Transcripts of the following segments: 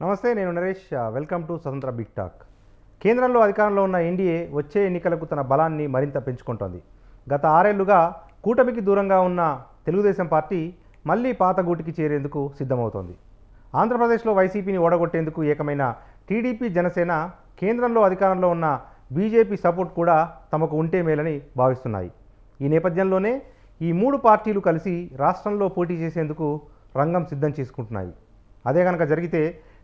నమస్తే, నేను Naresh. Welcome to స్వతంత్ర బిగ్ టాక్. కేంద్రంలో అధికారంలో ఉన్న ఎన్డీఏ వచ్చే ఎన్నికలకు తన బలాన్ని మరింత పెంచుకుంటోంది. గత 6 ఏళ్లుగా కూటమికి దూరంగా ఉన్న తెలుగుదేశం పార్టీ మళ్ళీ పాత గూటికి చేరేందుకు సిద్ధమవుతోంది. ఆంధ్రప్రదేశ్లో వైసీపీని ఓడగొట్టేందుకు ఏకమైన టీడీపీ, జనసేన కేంద్రంలో అధికారంలో ఉన్న బీజేపీ సపోర్ట్ కూడా తమకు ఉంటే మేలని భావిస్తున్నాయి. ఈ నేపథ్యంలోనే ఈ 3 పార్టీలు కలిసి రాష్ట్రంలో పోటీ చేసేందుకు రంగం సిద్ధం చేసుకుంటున్నాయి. అదే కనుక జరిగితే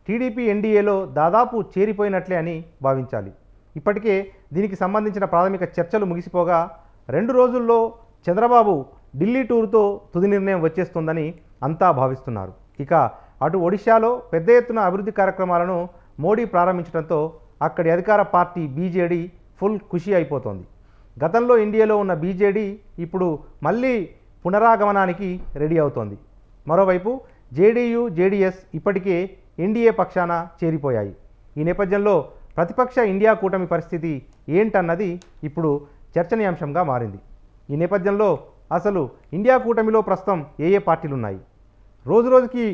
టీడీపీ ఎన్డీఏలో దాదాపు చేరిపోయినట్లే అని భావించాలి. ఇప్పటికే దీనికి సంబంధించిన ప్రాథమిక చర్చలు ముగిసిపోగా 2 రోజుల్లో చంద్రబాబు ఢిల్లీ టూర్తో తుది నిర్ణయం వచ్చేస్తుందని అంతా భావిస్తున్నారు. ఇక అటు ఒడిశాలో పెద్ద ఎత్తున అభివృద్ధి కార్యక్రమాలను మోడీ ప్రారంభించడంతో అక్కడి అధికార పార్టీ బీజేడీ ఫుల్ ఖుషి అయిపోతోంది. గతంలో ఎన్డీఏలో ఉన్న బీజేడీ ఇప్పుడు మళ్ళీ పునరాగమనానికి రెడీ అవుతోంది. మరోవైపు జేడీయూ, జేడీఎస్ ఇప్పటికే ఎన్డీఏ పక్షాన చేరిపోయాయి. ఈ నేపథ్యంలో ప్రతిపక్ష ఇండియా కూటమి పరిస్థితి ఏంటన్నది ఇప్పుడు చర్చనీయాంశంగా మారింది. ఈ నేపథ్యంలో అసలు ఇండియా కూటమిలో ప్రస్తుతం ఏ పార్టీలు ఉన్నాయి? రోజురోజుకి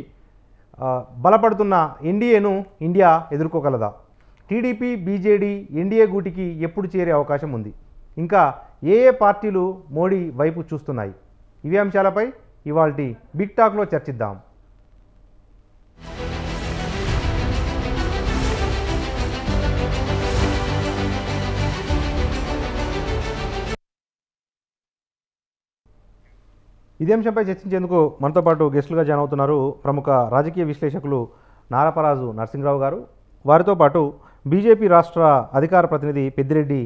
బలపడుతున్న ఎన్డీఏను ఇండియా ఎదుర్కోగలదా? టీడీపీ, బీజేడీ ఎన్డీఏ గూటికి ఎప్పుడు చేరే అవకాశం ఉంది? ఇంకా ఏ పార్టీలు మోడీ వైపు చూస్తున్నాయి? ఇవే అంశాలపై ఇవాల్టి బిగ్ టాక్లో చర్చిద్దాం. ఇదే అంశంపై చర్చించేందుకు మనతో పాటు గెస్టులుగా జాయిన్ అవుతున్నారు ప్రముఖ రాజకీయ విశ్లేషకులు నారపరాజు నరసింహరావు గారు. వారితో పాటు బీజేపీ రాష్ట్ర అధికార ప్రతినిధి పెద్దిరెడ్డి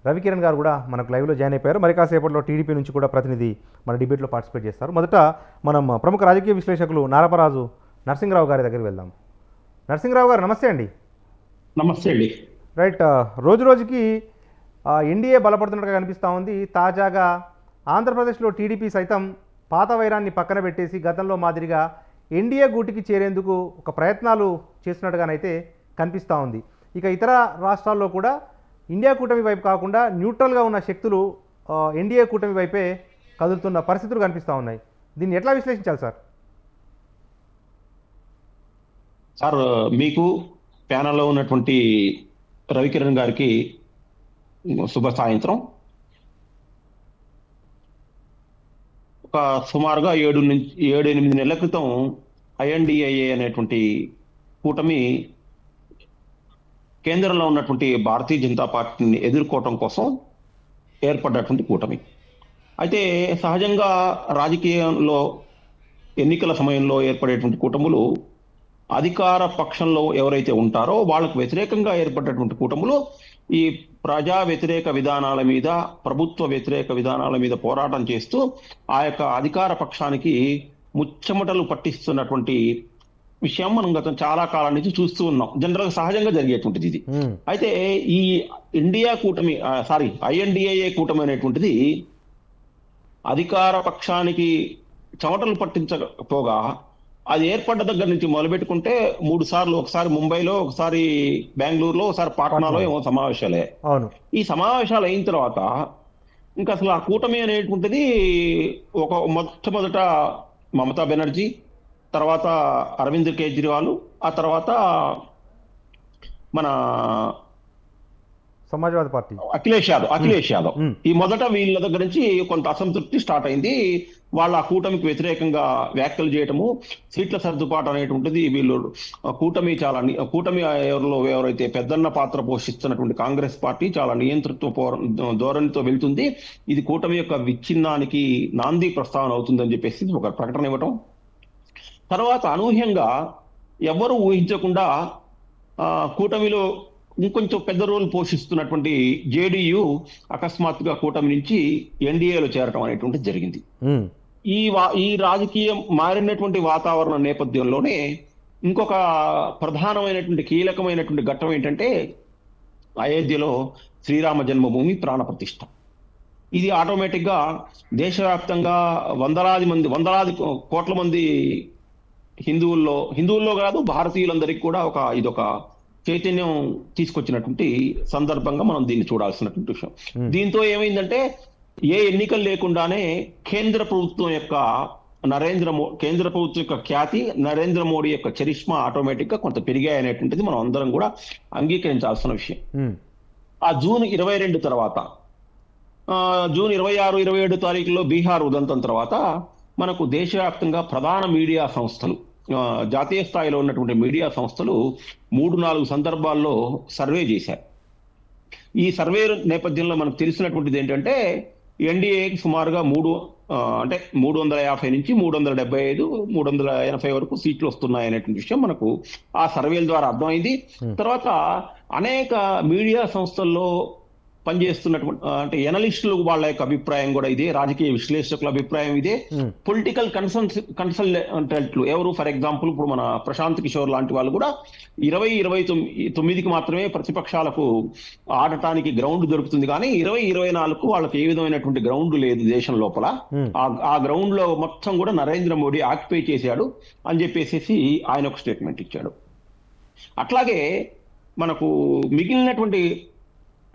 రవికిరణ్ గారు కూడా మనకు లైవ్లో జాయిన్ అయిపోయారు. మరి కాసేపట్లో టీడీపీ నుంచి కూడా ప్రతినిధి మన డిబేట్లో పార్టిసిపేట్ చేస్తారు. మొదట మనం ప్రముఖ రాజకీయ విశ్లేషకులు నారపరాజు నరసింహరావు గారి దగ్గరికి వెళ్దాం. నరసింహరావు గారు నమస్తే అండి. నమస్తే అండి. రైట్, రోజు రోజుకి ఎన్డీఏ బలపడుతున్నట్టుగా కనిపిస్తూ ఉంది. తాజాగా ఆంధ్రప్రదేశ్లో టీడీపీ సైతం పాత వైరాన్ని పక్కన పెట్టేసి గతంలో మాదిరిగా ఎన్డీఏ గూటికి చేరేందుకు ఒక ప్రయత్నాలు చేస్తున్నట్టుగానైతే కనిపిస్తూ ఉంది. ఇక ఇతర రాష్ట్రాల్లో కూడా ఇండియా కూటమి వైపు కాకుండా న్యూట్రల్గా ఉన్న శక్తులు ఎన్డీఏ కూటమి వైపే కదులుతున్న పరిస్థితులు కనిపిస్తూ ఉన్నాయి. దీన్ని ఎట్లా విశ్లేషించాలి సార్? సార్, మీకు ప్యానల్లో ఉన్నటువంటి రవికిరణ్ గారికి శుభ సాయంత్రం. ఒక సుమారుగా 7-8 నెలల క్రితం ఐఎన్డిఏఏ అనేటువంటి కూటమి కేంద్రంలో ఉన్నటువంటి భారతీయ జనతా పార్టీని ఎదుర్కోవటం కోసం ఏర్పడ్డటువంటి కూటమి. అయితే సహజంగా రాజకీయంలో ఎన్నికల సమయంలో ఏర్పడేటువంటి కూటములు అధికార పక్షంలో ఎవరైతే ఉంటారో వాళ్ళకు వ్యతిరేకంగా ఏర్పడ్డటువంటి కూటములు ఈ ప్రజా వ్యతిరేక విధానాల మీద, ప్రభుత్వ వ్యతిరేక విధానాల మీద పోరాటం చేస్తూ ఆ యొక్క అధికార పక్షానికి ముచ్చమటలు పట్టిస్తున్నటువంటి విషయం మనం గత చాలా కాలం నుంచి చూస్తూ ఉన్నాం. జనరల్గా సహజంగా జరిగేటువంటిది ఇది. అయితే ఈ ఐఎన్డిఏఏ కూటమి అనేటువంటిది అధికార పక్షానికి చెమటలు పట్టించకపోగా అది ఏర్పడ్డ దగ్గర నుంచి మొదలుపెట్టుకుంటే 3 సార్లు, ఒకసారి ముంబైలో, ఒకసారి బెంగళూరులో, ఒకసారి పాట్నాలో ఏమో సమావేశాలే. ఈ సమావేశాలు అయిన తర్వాత ఇంకా అసలు ఆ కూటమి అనేటువంటిది ఒక మొట్టమొదట మమతా బెనర్జీ, తర్వాత అరవింద్ కేజ్రీవాల్, ఆ తర్వాత మన సమాజ్వాదీ పార్టీ అఖిలేష్ యాదవ్ ఈ మొదట వీళ్ళ దగ్గర నుంచి కొంత అసంతృప్తి స్టార్ట్ అయింది. వాళ్ళ ఆ కూటమికి వ్యతిరేకంగా వ్యాఖ్యలు చేయటము, సీట్ల సర్దుబాటు అనేటువంటిది వీళ్ళు కూటమి ఎవరైతే పెద్దన్న పాత్ర పోషిస్తున్నటువంటి కాంగ్రెస్ పార్టీ చాలా నియంతృత్వ ధోరణితో వెళ్తుంది, ఇది కూటమి యొక్క విచ్ఛిన్నానికి నాంది ప్రస్తావన అవుతుందని చెప్పేసి ఒక ప్రకటన ఇవ్వటం. తర్వాత అనూహ్యంగా ఎవరు ఊహించకుండా కూటమిలో ఇంకొంచెం పెద్ద రోల్ పోషిస్తున్నటువంటి జేడీయూ అకస్మాత్తుగా కూటమి నుంచి ఎన్డీఏలో చేరటం అనేటువంటిది జరిగింది. ఈ రాజకీయం మారినటువంటి వాతావరణ నేపథ్యంలోనే ఇంకొక ప్రధానమైనటువంటి కీలకమైనటువంటి ఘట్టం ఏంటంటే అయోధ్యలో శ్రీరామ జన్మభూమి ప్రాణప్రతిష్ఠ. ఇది ఆటోమేటిక్గా దేశవ్యాప్తంగా వందలాది కోట్ల మంది హిందువుల్లో కాదు, భారతీయులందరికీ కూడా ఇదొక చైతన్యం తీసుకొచ్చినటువంటి సందర్భంగా మనం దీన్ని చూడాల్సినటువంటి విషయం. దీంతో ఏమైందంటే ఏ ఎన్నికలు లేకుండానే కేంద్ర ప్రభుత్వం యొక్క కేంద్ర ప్రభుత్వం యొక్క ఖ్యాతి, నరేంద్ర మోడీ యొక్క చరిష్మా ఆటోమేటిక్ గా కొంత పెరిగాయనేటువంటిది మనం అందరం కూడా అంగీకరించాల్సిన విషయం. ఆ జూన్ 22 తర్వాత, జూన్ 26, 27 తారీఖుల్లో బీహార్ ఉదంతం తర్వాత మనకు దేశవ్యాప్తంగా ప్రధాన మీడియా సంస్థలు, జాతీయ స్థాయిలో ఉన్నటువంటి మీడియా సంస్థలు 3-4 సందర్భాల్లో సర్వే చేశారు. ఈ సర్వే నేపథ్యంలో మనకు తెలిసినటువంటిది ఏంటంటే ఎన్డీఏకి సుమారుగా 350 నుంచి 375, 380 వరకు సీట్లు వస్తున్నాయనేటువంటి విషయం మనకు ఆ సర్వేల ద్వారా అర్థమైంది. తర్వాత అనేక మీడియా సంస్థల్లో పనిచేస్తున్నటువంటి అంటే ఎనలిస్టులు వాళ్ళ యొక్క అభిప్రాయం కూడా ఇదే, రాజకీయ విశ్లేషకుల అభిప్రాయం ఇదే, పొలిటికల్ కన్సల్టెంట్లు ఎవరు, ఫర్ ఎగ్జాంపుల్ ఇప్పుడు మన ప్రశాంత్ కిషోర్ లాంటి వాళ్ళు కూడా 20-29కి మాత్రమే ప్రతిపక్షాలకు ఆడటానికి గ్రౌండ్ దొరుకుతుంది, కానీ 20-24కు వాళ్ళకి ఏ విధమైనటువంటి గ్రౌండ్ లేదు దేశం లోపల. ఆ గ్రౌండ్ లో మొత్తం కూడా నరేంద్ర మోడీ ఆక్యుపై చేశాడు అని చెప్పేసి ఆయన ఒక స్టేట్మెంట్ ఇచ్చాడు. అట్లాగే మనకు మిగిలినటువంటి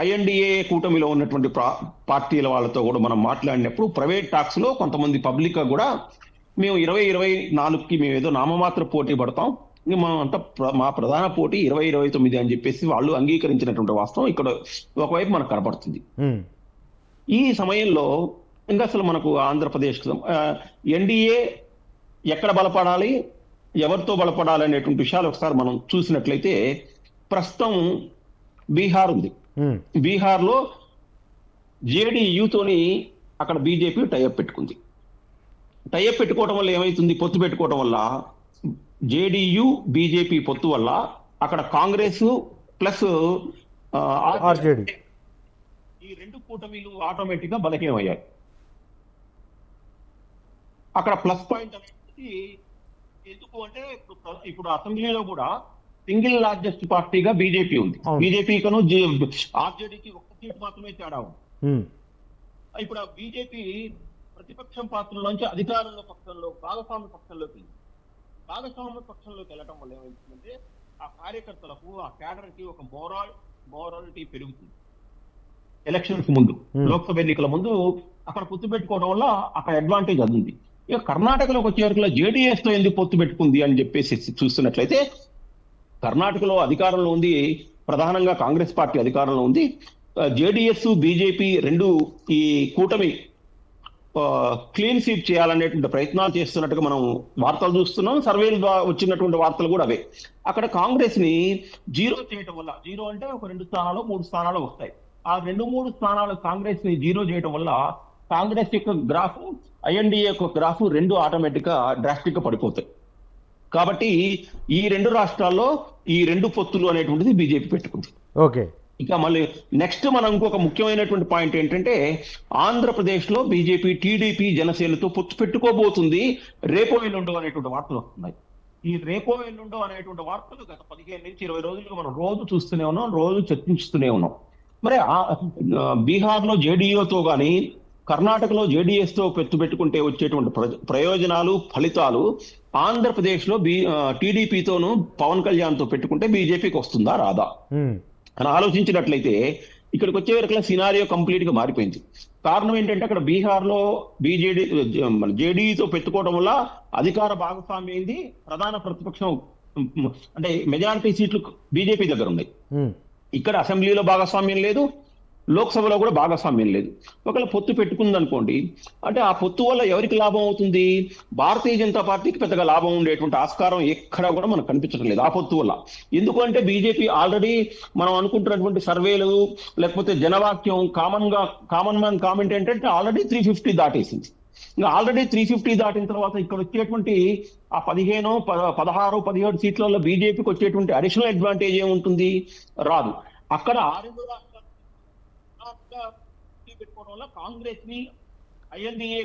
ఐఎన్డీఏ కూటమిలో ఉన్నటువంటి పార్టీల వాళ్ళతో కూడా మనం మాట్లాడినప్పుడు ప్రైవేట్ టాక్స్ లో కొంతమంది పబ్లిక్ కూడా మేము 2024కి మేము ఏదో నామమాత్ర పోటీ పడతాం, మనం అంతా మా ప్రధాన పోటీ 2029 అని చెప్పేసి వాళ్ళు అంగీకరించినటువంటి వాస్తవం ఇక్కడ ఒకవైపు మనకు కనపడుతుంది. ఈ సమయంలో ఇంకా అసలు మనకు ఆంధ్రప్రదేశ్ ఎన్డీఏ ఎక్కడ బలపడాలి, ఎవరితో బలపడాలి అనేటువంటి విషయాలు ఒకసారి మనం చూసినట్లయితే ప్రస్తుతం బీహార్ ఉంది. బీహార్ లో జేడీయూతోని అక్కడ బీజేపీ టైఅప్ పెట్టుకుంది. టైఅప్ పెట్టుకోవడం వల్ల ఏమైతుంది, పొత్తు పెట్టుకోవడం వల్ల జేడీయూ బీజేపీ పొత్తు వల్ల అక్కడ కాంగ్రెస్ ప్లస్ ఆర్జేడీ ఈ రెండు కూటమిలు ఆటోమేటిక్ గా బలహీనమయ్యాయి. అక్కడ ప్లస్ పాయింట్ అనేది ఎందుకు అంటే ఇప్పుడు అసెంబ్లీలో కూడా సింగిల్ లార్జెస్ట్ పార్టీగా బీజేపీ ఉంది. బీజేపీకను ఆర్జేడీకి ఒక్క సీట్ మాత్రమే తేడా ఉంది. ఇప్పుడు ఆ బీజేపీ ప్రతిపక్షం పాత్రలోంచి అధికారంలో పక్షంలో భాగస్వామ్య పక్షంలోకి వెళ్ళటం వల్ల ఏమవుతుందంటే ఆ కార్యకర్తలకు, ఆ క్యాడర్ కి ఒక మోరాలిటీ పెరుగుతుంది. ఎలక్షన్స్ ముందు, లోక్సభ ఎన్నికల ముందు అక్కడ పొత్తు పెట్టుకోవడం వల్ల అక్కడ అడ్వాంటేజ్ అది ఉంది. ఇక కర్ణాటకలోకి వచ్చే వరకు జేడీఎస్ తో ఎందుకు పొత్తు పెట్టుకుంది అని చెప్పేసి చూస్తున్నట్లయితే కర్ణాటకలో అధికారంలో ఉంది, ప్రధానంగా కాంగ్రెస్ పార్టీ అధికారంలో ఉంది. జేడీఎస్ బీజేపీ రెండు ఈ కూటమి క్లీన్ స్వీప్ చేయాలనేటువంటి ప్రయత్నాలు చేస్తున్నట్టుగా మనం వార్తలు చూస్తున్నాం. సర్వేలు వచ్చినటువంటి వార్తలు కూడా అవే. అక్కడ కాంగ్రెస్ ని జీరో చేయటం వల్ల, జీరో అంటే ఒక 2 స్థానాలు 3 స్థానాలు వస్తాయి. ఆ 2-3 స్థానాలు కాంగ్రెస్ ని జీరో చేయటం వల్ల కాంగ్రెస్ యొక్క గ్రాఫ్, ఐఎన్డీఏ యొక్క గ్రాఫ్ రెండు ఆటోమేటిక్ గా డ్రాస్టిక్ గా పడిపోతాయి. కాబట్టి ఈ 2 రాష్ట్రాల్లో ఈ 2 పొత్తులు అనేటువంటిది బీజేపీ పెట్టుకుంది. ఓకే. ఇక మళ్ళీ నెక్స్ట్ మనం ఇంకొక ముఖ్యమైనటువంటి పాయింట్ ఏంటంటే ఆంధ్రప్రదేశ్ లో బీజేపీ టీడీపీ జనసేనతో పొత్తు పెట్టుకోబోతుంది రేపో ఎల్లుండో అనేటువంటి వార్తలు వస్తున్నాయి. ఈ రేపో ఎల్లుండో అనేటువంటి వార్తలు గత 15 నుంచి 20 రోజులుగా మనం రోజు చూస్తూనే ఉన్నాం, రోజు చర్చించుతూనే ఉన్నాం. మరి బీహార్ లో జేడీయూతో కానీ కర్ణాటకలో జేడీఎస్ తో పొత్తు పెట్టుకుంటే వచ్చేటువంటి ప్రయోజనాలు, ఫలితాలు ఆంధ్రప్రదేశ్ లో టీడీపీతోనూ పవన్ కళ్యాణ్ తో పెట్టుకుంటే బీజేపీకి వస్తుందా రాదా అని ఆలోచించినట్లయితే ఇక్కడికి వచ్చే వరకు సినారియో కంప్లీట్ గా మారిపోయింది. కారణం ఏంటంటే అక్కడ బీహార్ లో జేడీతో పెట్టుకోవడం వల్ల అధికార భాగస్వామ్యం అయింది, ప్రధాన ప్రతిపక్షం అంటే మెజారిటీ సీట్లు బీజేపీ దగ్గర ఉన్నాయి. ఇక్కడ అసెంబ్లీలో భాగస్వామ్యం లేదు, లోక్సభలో కూడా భాగస్వామ్యం లేదు. ఒకవేళ పొత్తు పెట్టుకుందనుకోండి, అంటే ఆ పొత్తు వల్ల ఎవరికి లాభం అవుతుంది? భారతీయ జనతా పార్టీకి పెద్దగా లాభం ఉండేటువంటి ఆస్కారం ఎక్కడా కూడా మనకు కనిపించడం లేదు ఆ పొత్తు వల్ల. ఎందుకంటే బీజేపీ ఆల్రెడీ మనం అనుకుంటున్నటువంటి సర్వేలు లేకపోతే జనవాక్యం కామన్ మ్యాన్ కామెంట్ ఏంటంటే ఆల్రెడీ 350 దాటేసింది. ఇంకా ఆల్రెడీ 350 దాటిన తర్వాత ఇక్కడ వచ్చేటువంటి ఆ 15, 16, 17 సీట్లలో బీజేపీకి వచ్చేటువంటి అడిషనల్ అడ్వాంటేజ్ ఏముంటుంది? రాదు. అక్కడ 6 పెట్టుకోవడం వల్ల కాంగ్రెస్ ని ఐఎన్డీఏ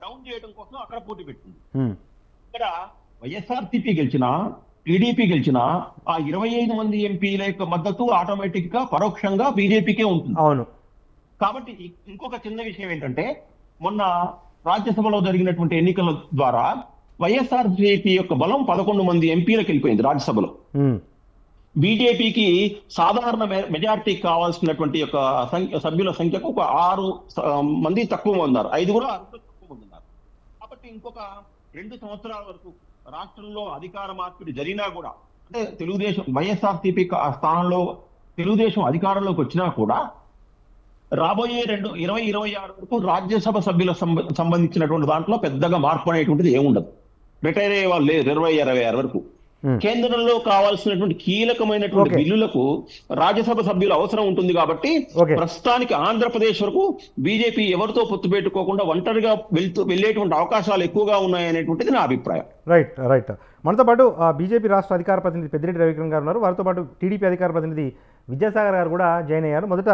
డౌన్ చేయడం కోసం అక్కడ పోటీ పెట్టింది. ఇక్కడ వైఎస్ఆర్సీపీ గెలిచినా టీడీపీ గెలిచినా ఆ 25 మంది ఎంపీల యొక్క మద్దతు ఆటోమేటిక్ గా పరోక్షంగా బీజేపీకే ఉంటుంది. అవును. కాబట్టి ఇంకొక చిన్న విషయం ఏంటంటే మొన్న రాజ్యసభలో జరిగినటువంటి ఎన్నికల ద్వారా వైఎస్ఆర్సీపీ యొక్క బలం 11 మంది ఎంపీలకు వెళ్ళిపోయింది రాజ్యసభలో. బీజేపీకి సాధారణ మెజారిటీ కావాల్సినటువంటి యొక్క సభ్యుల సంఖ్యకు ఒక 6 మంది తక్కువ ఉన్నారు, 5 కూడా తక్కువ మంది ఉన్నారు. కాబట్టి ఇంకొక 2 సంవత్సరాల వరకు రాష్ట్రంలో అధికార మార్పిడి జరిగినా కూడా, అంటే తెలుగుదేశం వైఎస్ఆర్సీపీ స్థానంలో తెలుగుదేశం అధికారంలోకి వచ్చినా కూడా రాబోయే 2026 వరకు రాజ్యసభ సభ్యుల సంబంధించినటువంటి దాంట్లో పెద్దగా మార్పు అనేటువంటిది ఏముండదు. రిటైర్ అయ్యే వాళ్ళు లేదు 2026 వరకు. కేంద్రంలో కావాల్సినటువంటి కీలకమైనటువంటి బిల్లులకు రాజ్యసభ సభ్యుల అవసరం ఉంటుంది. కాబట్టి ప్రస్తుతానికి ఆంధ్రప్రదేశ్ వరకు బీజేపీ ఎవరితో పొత్తు పెట్టుకోకుండా ఒంటరిగా వెళ్ళేటువంటి అవకాశాలు ఎక్కువగా ఉన్నాయనేటువంటిది నా అభిప్రాయం. రైట్. మనతో పాటు బీజేపీ రాష్ట్ర అధికార ప్రతినిధి పెద్దిరెడ్డి రవికిరణ్ గారు ఉన్నారు. వారితో పాటు టీడీపీ అధికార ప్రతినిధి విద్యాసాగర్ గారు కూడా జాయిన్ అయ్యారు. మొదట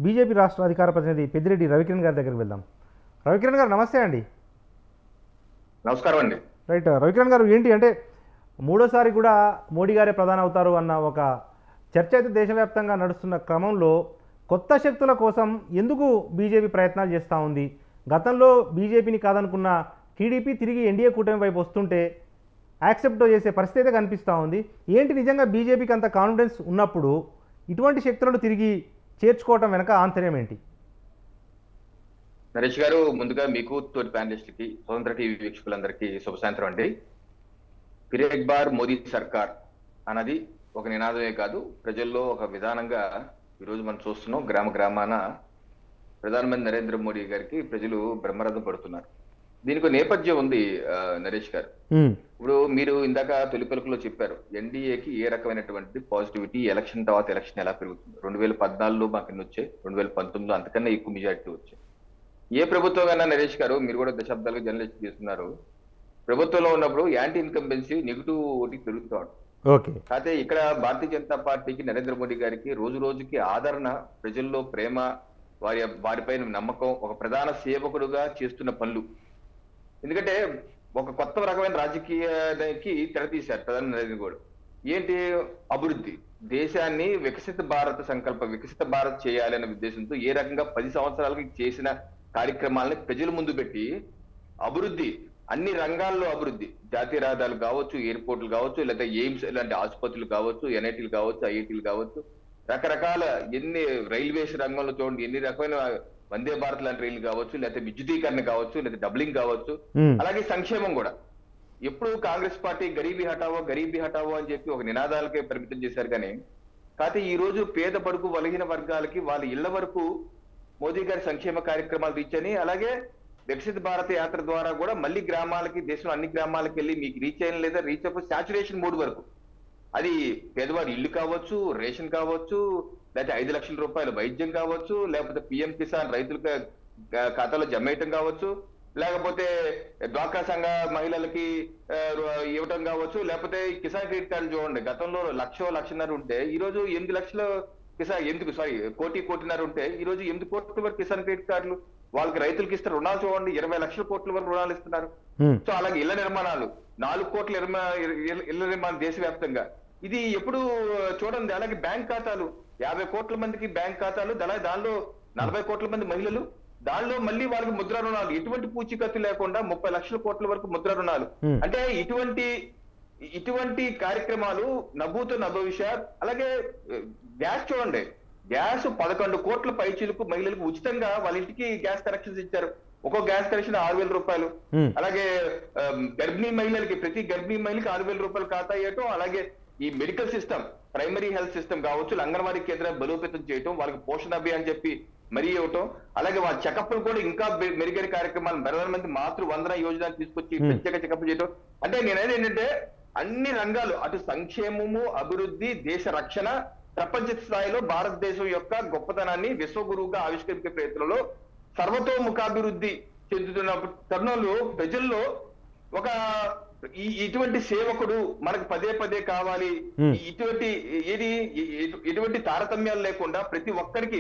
బీజేపీ రాష్ట్ర అధికార ప్రతినిధి పెద్దిరెడ్డి రవికిరణ్ గారి దగ్గరికి వెళ్దాం. రవికిరణ్ గారు నమస్తే అండి. నమస్కారం అండి. రైట్. రవికిరణ్ గారు, ఏంటి అంటే మూడోసారి కూడా మోడీ గారే ప్రధాని అవుతారు అన్న ఒక చర్చ అయితే దేశవ్యాప్తంగా నడుస్తున్న క్రమంలో కొత్త శక్తుల కోసం ఎందుకు బీజేపీ ప్రయత్నాలు చేస్తూ ఉంది? గతంలో బీజేపీని కాదనుకున్న టీడీపీ తిరిగి ఎన్డీఏ కూటమి వైపు వస్తుంటే యాక్సెప్ట్ చేసే పరిస్థితి అయితే కనిపిస్తూ ఉంది. ఏంటి నిజంగా బీజేపీకి అంత కాన్ఫిడెన్స్ ఉన్నప్పుడు ఇటువంటి శక్తులను తిరిగి చేర్చుకోవటం వెనక ఆంతర్యం ఏంటి? నరేష్ గారు, ముందుగా మీకు తోటి ప్యానలిస్ట్కి, స్వతంత్ర టీవీ వీక్షకులందరికీ శుభ సాయంత్రం అండి. ఫిర్ ఎక్ బార్ మోదీ సర్కార్ అన్నది ఒక నినాదమే కాదు, ప్రజల్లో ఒక విధానంగా ఈరోజు మనం చూస్తున్నాం. గ్రామ గ్రామాన ప్రధానమంత్రి నరేంద్ర మోడీ గారికి ప్రజలు బ్రహ్మరథం పడుతున్నారు. దీనికి నేపథ్యం ఉంది నరేష్ గారు. ఇప్పుడు మీరు ఇందాక తొలి పలుకులో చెప్పారు, ఎన్డీఏకి ఏ రకమైనటువంటి పాజిటివిటీ, ఎలక్షన్ తర్వాత ఎలక్షన్ ఎలా పెరుగుతుంది. 2014లో మాకు ఎన్ని వచ్చాయి, 2019లో అంతకన్నా ఎక్కువ మెజారిటీ వచ్చాయి. ఏ ప్రభుత్వం అయినా నరేష్ గారు, మీరు కూడా దశాబ్దాలుగా జర్నలిస్ట్ చేస్తున్నారు, ప్రభుత్వంలో ఉన్నప్పుడు యాంటీ ఇన్కంబెన్సీ నెగిటివ్ ఓటి పెరుగుతాడు. అయితే ఇక్కడ భారతీయ జనతా పార్టీకి, నరేంద్ర మోడీ గారికి రోజు రోజుకి ఆదరణ, ప్రజల్లో ప్రేమ, వారిపైన నమ్మకం, ఒక ప్రధాన సేవకుడుగా చేస్తున్న పనులు. ఎందుకంటే ఒక కొత్త రకమైన రాజకీయానికి తెరతీశారు ప్రధాని నరేంద్ర మోడీ. ఏంటి? అభివృద్ధి, దేశాన్ని వికసిత భారత్ సంకల్పం, వికసిత భారత్ చేయాలనే ఉద్దేశంతో ఏ రకంగా 10 సంవత్సరాలకి చేసిన కార్యక్రమాలని ప్రజల ముందు పెట్టి అభివృద్ధి, అన్ని రంగాల్లో అభివృద్ధి, జాతీయ రహదారులు కావచ్చు, ఎయిర్పోర్ట్లు కావచ్చు, లేదా ఎయిమ్స్ ఇలాంటి ఆసుపత్రులు కావచ్చు, ఎన్ఐటీలు కావచ్చు, ఐఐటీలు కావచ్చు, రకరకాల ఎన్ని రైల్వేస్ రంగంలో చూడండి, ఎన్ని రకమైన వందే భారత్ లాంటి రైళ్లు కావచ్చు, లేకపోతే విద్యుదీకరణ కావచ్చు, లేదా డబ్లింగ్ కావచ్చు. అలాగే సంక్షేమం కూడా ఎప్పుడు కాంగ్రెస్ పార్టీ గరీబీ హటావో అని చెప్పి ఒక నినాదాలకే పరిమితం చేశారు. కానీ కాకపోతే ఈ రోజు పేద పడుకు బలహీన వర్గాలకి వాళ్ళ ఇళ్ల వరకు మోదీ గారి సంక్షేమ కార్యక్రమాలు రీచ్ అని, అలాగే వికసిత భారత యాత్ర ద్వారా కూడా మళ్ళీ గ్రామాలకి, దేశంలో అన్ని గ్రామాలకు వెళ్ళి మీకు రీచ్ అయిన లేదా రీచ్ అప్ సాచురేషన్ మోడ్ వరకు, అది పేదవాడి ఇల్లు కావచ్చు, రేషన్ కావచ్చు, లేకపోతే 5 లక్షల రూపాయల వైద్యం కావచ్చు, లేకపోతే పిఎం కిసాన్ రైతుల ఖాతాలో జమ్మేయటం కావచ్చు, లేకపోతే డ్వాక్రా సంఘ మహిళలకి ఇవ్వటం కావచ్చు, లేకపోతే కిసాన్ క్రెడిట్ కార్డులు చూడండి, గతంలో 1,00,000-1,50,000 ఉంటే ఈ రోజు 8 లక్షల కోటిన్నర ఉంటే ఈ రోజు 8 కోట్ల వరకు కిసాన్ క్రెడిట్ కార్డులు వాళ్ళకి రైతులకు ఇస్తారు. రుణాలు చూడండి, 20 లక్షల కోట్ల వరకు రుణాలు ఇస్తున్నారు. సో అలాగే ఇళ్ల నిర్మాణాలు 4 కోట్ల ఇళ్ల నిర్మాణం దేశవ్యాప్తంగా, ఇది ఎప్పుడు చూడండి. అలాగే బ్యాంక్ ఖాతాలు 50 కోట్ల మందికి బ్యాంక్ ఖాతాలు, దానిలో 40 కోట్ల మంది మహిళలు, దానిలో మళ్ళీ వాళ్ళకి ముద్రా రుణాలు, ఎటువంటి పూచీకత్తు లేకుండా 30 లక్షల కోట్ల వరకు ముద్రా రుణాలు. అంటే ఇటువంటి కార్యక్రమాలు నభూతో నభవిష్యత్. అలాగే గ్యాస్ చూడండి, గ్యాస్ 11 కోట్ల పైచీలకు మహిళలకు ఉచితంగా వాళ్ళ ఇంటికి గ్యాస్ కనెక్షన్స్ ఇచ్చారు. ఒక్కో గ్యాస్ కనెక్షన్ 6,000 రూపాయలు. అలాగే గర్భిణీ మహిళలకి, ప్రతి గర్భిణీ మహిళకి 6,000 రూపాయలు ఖాతా ఇవ్వటం. అలాగే ఈ medical system, primary health system కావచ్చు, అంగన్వాడీ కేంద్రాలు బలోపేతం చేయటం, వాళ్ళకి పోషణ అభియాన్ చెప్పి మరీ ఇవ్వటం. అలాగే వాళ్ళ చెకప్లు కూడా ఇంకా మెరుగైన కార్యక్రమాలు, ప్రధానమంత్రి మాతృ వందన యోజన తీసుకొచ్చి ప్రత్యేక చెకప్ చేయటం. అంటే నేనేది ఏంటంటే అన్ని రంగాలు, అటు సంక్షేమము, అభివృద్ధి, దేశ రక్షణ, ప్రపంచ స్థాయిలో భారతదేశం యొక్క గొప్పతనాన్ని విశ్వగురువుగా ఆవిష్కరించే ప్రయత్నంలో సర్వతోముఖాభివృద్ధి చెందుతున్న తరుణంలో ప్రజల్లో ఒక ఇటువంటి సేవకుడు మనకు పదే కావాలి. ఎటువంటి తారతమ్యాలు లేకుండా ప్రతి ఒక్కరికి,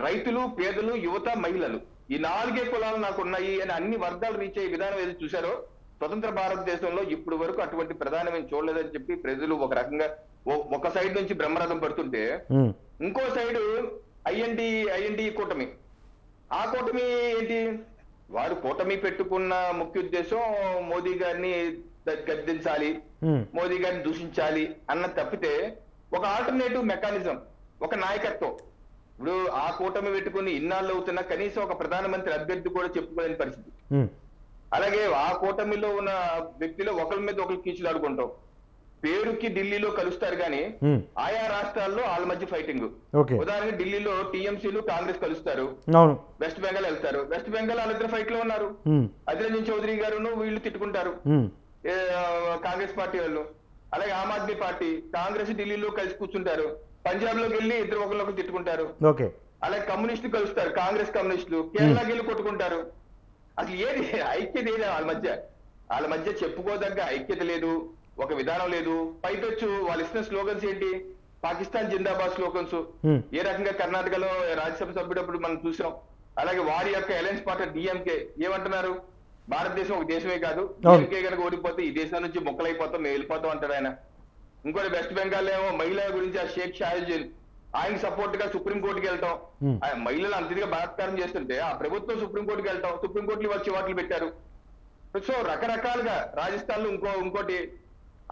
రైతులు, పేదలు, యువత, మహిళలు, ఈ 4 కులాలు నాకు ఉన్నాయి అని అన్ని వర్గాలు రీచ్ అయ్యే విధానం ఏది చూశారో స్వతంత్ర భారతదేశంలో ఇప్పుడు వరకు అటువంటి ప్రధానమైన చూడలేదని చెప్పి ప్రజలు ఒక రకంగా ఒక సైడ్ నుంచి బ్రహ్మరథం పడుతుంటే, ఇంకో సైడ్ ఐఎన్డి కూటమి. ఆ కూటమి ఏంటి? వారు కూటమి పెట్టుకున్న ముఖ్య ఉద్దేశం మోదీ గారిని గద్దించాలి, మోదీ గారిని దూషించాలి అన్న తప్పితే ఒక ఆల్టర్నేటివ్ మెకానిజం, ఒక నాయకత్వం. ఇప్పుడు ఆ కూటమి పెట్టుకుని ఇన్నాళ్ళు అవుతున్నా కనీసం ఒక ప్రధానమంత్రి అభ్యర్థి కూడా చెప్పుకోలేని పరిస్థితి. అలాగే ఆ కూటమిలో ఉన్న వ్యక్తిలో ఒకరి మీద ఒకరు కీచులు ఆడుకుంటాం. పేరుకి ఢిల్లీలో కలుస్తారు కానీ ఆయా రాష్ట్రాల్లో వాళ్ళ మధ్య ఫైటింగ్. ఉదాహరణకి ఢిల్లీలో టీఎంసీలు కాంగ్రెస్ కలుస్తారు, వెస్ట్ బెంగాల్ వెళ్తారు. వెస్ట్ బెంగాల్ వాళ్ళిద్దరు ఫైట్ లో ఉన్నారు. అధిర్ రంజన్ చౌదరి గారు వీళ్ళు తిట్టుకుంటారు కాంగ్రెస్ పార్టీ వాళ్ళు. అలాగే ఆమ్ ఆద్మీ పార్టీ కాంగ్రెస్ ఢిల్లీలో కలిసి కూర్చుంటారు, పంజాబ్ లోకి వెళ్ళి ఇద్దరు ఒకరికొకరు తిట్టుకుంటారు. అలాగే కమ్యూనిస్టులు కలుస్తారు, కాంగ్రెస్ కమ్యూనిస్టులు కేరళకి వెళ్ళి కొట్టుకుంటారు. అసలు ఏది ఐక్యత ఏది వాళ్ళ మధ్య చెప్పుకోదగ్గ ఐక్యత లేదు, ఒక విధానం లేదు. పైపెచ్చు వాళ్ళు ఇస్తున్న స్లోగన్స్ ఏంటి? పాకిస్తాన్ జిందాబాద్ స్లోగన్స్. ఏ రకంగా కర్ణాటకలో రాజ్యసభ సభ్యుడప్పుడు మనం చూసాం. అలాగే వారి యొక్క అలయన్స్ పార్టీ డిఎంకే ఏమంటున్నారు? భారతదేశం ఒక దేశమే కాదు, డిఎంకే కనుక ఓడిపోతే ఈ దేశం నుంచి మొక్కలైపోతాం, మేము వెళ్ళిపోతాం అంటారు ఆయన. ఇంకోటి వెస్ట్ బెంగాల్ ఏమో మహిళల గురించి ఆ షేక్ షాహిల్ ఆయనకి సపోర్ట్ గా సుప్రీంకోర్టుకి వెళ్తాం. మహిళలు అంతగా బలాత్కారం చేస్తుంటే ఆ ప్రభుత్వం సుప్రీంకోర్టుకి వెళ్తాం, సుప్రీంకోర్టులో వచ్చి వాటిలు పెట్టారు. సో రకరకాలుగా రాజస్థాన్ లో ఇంకోటి.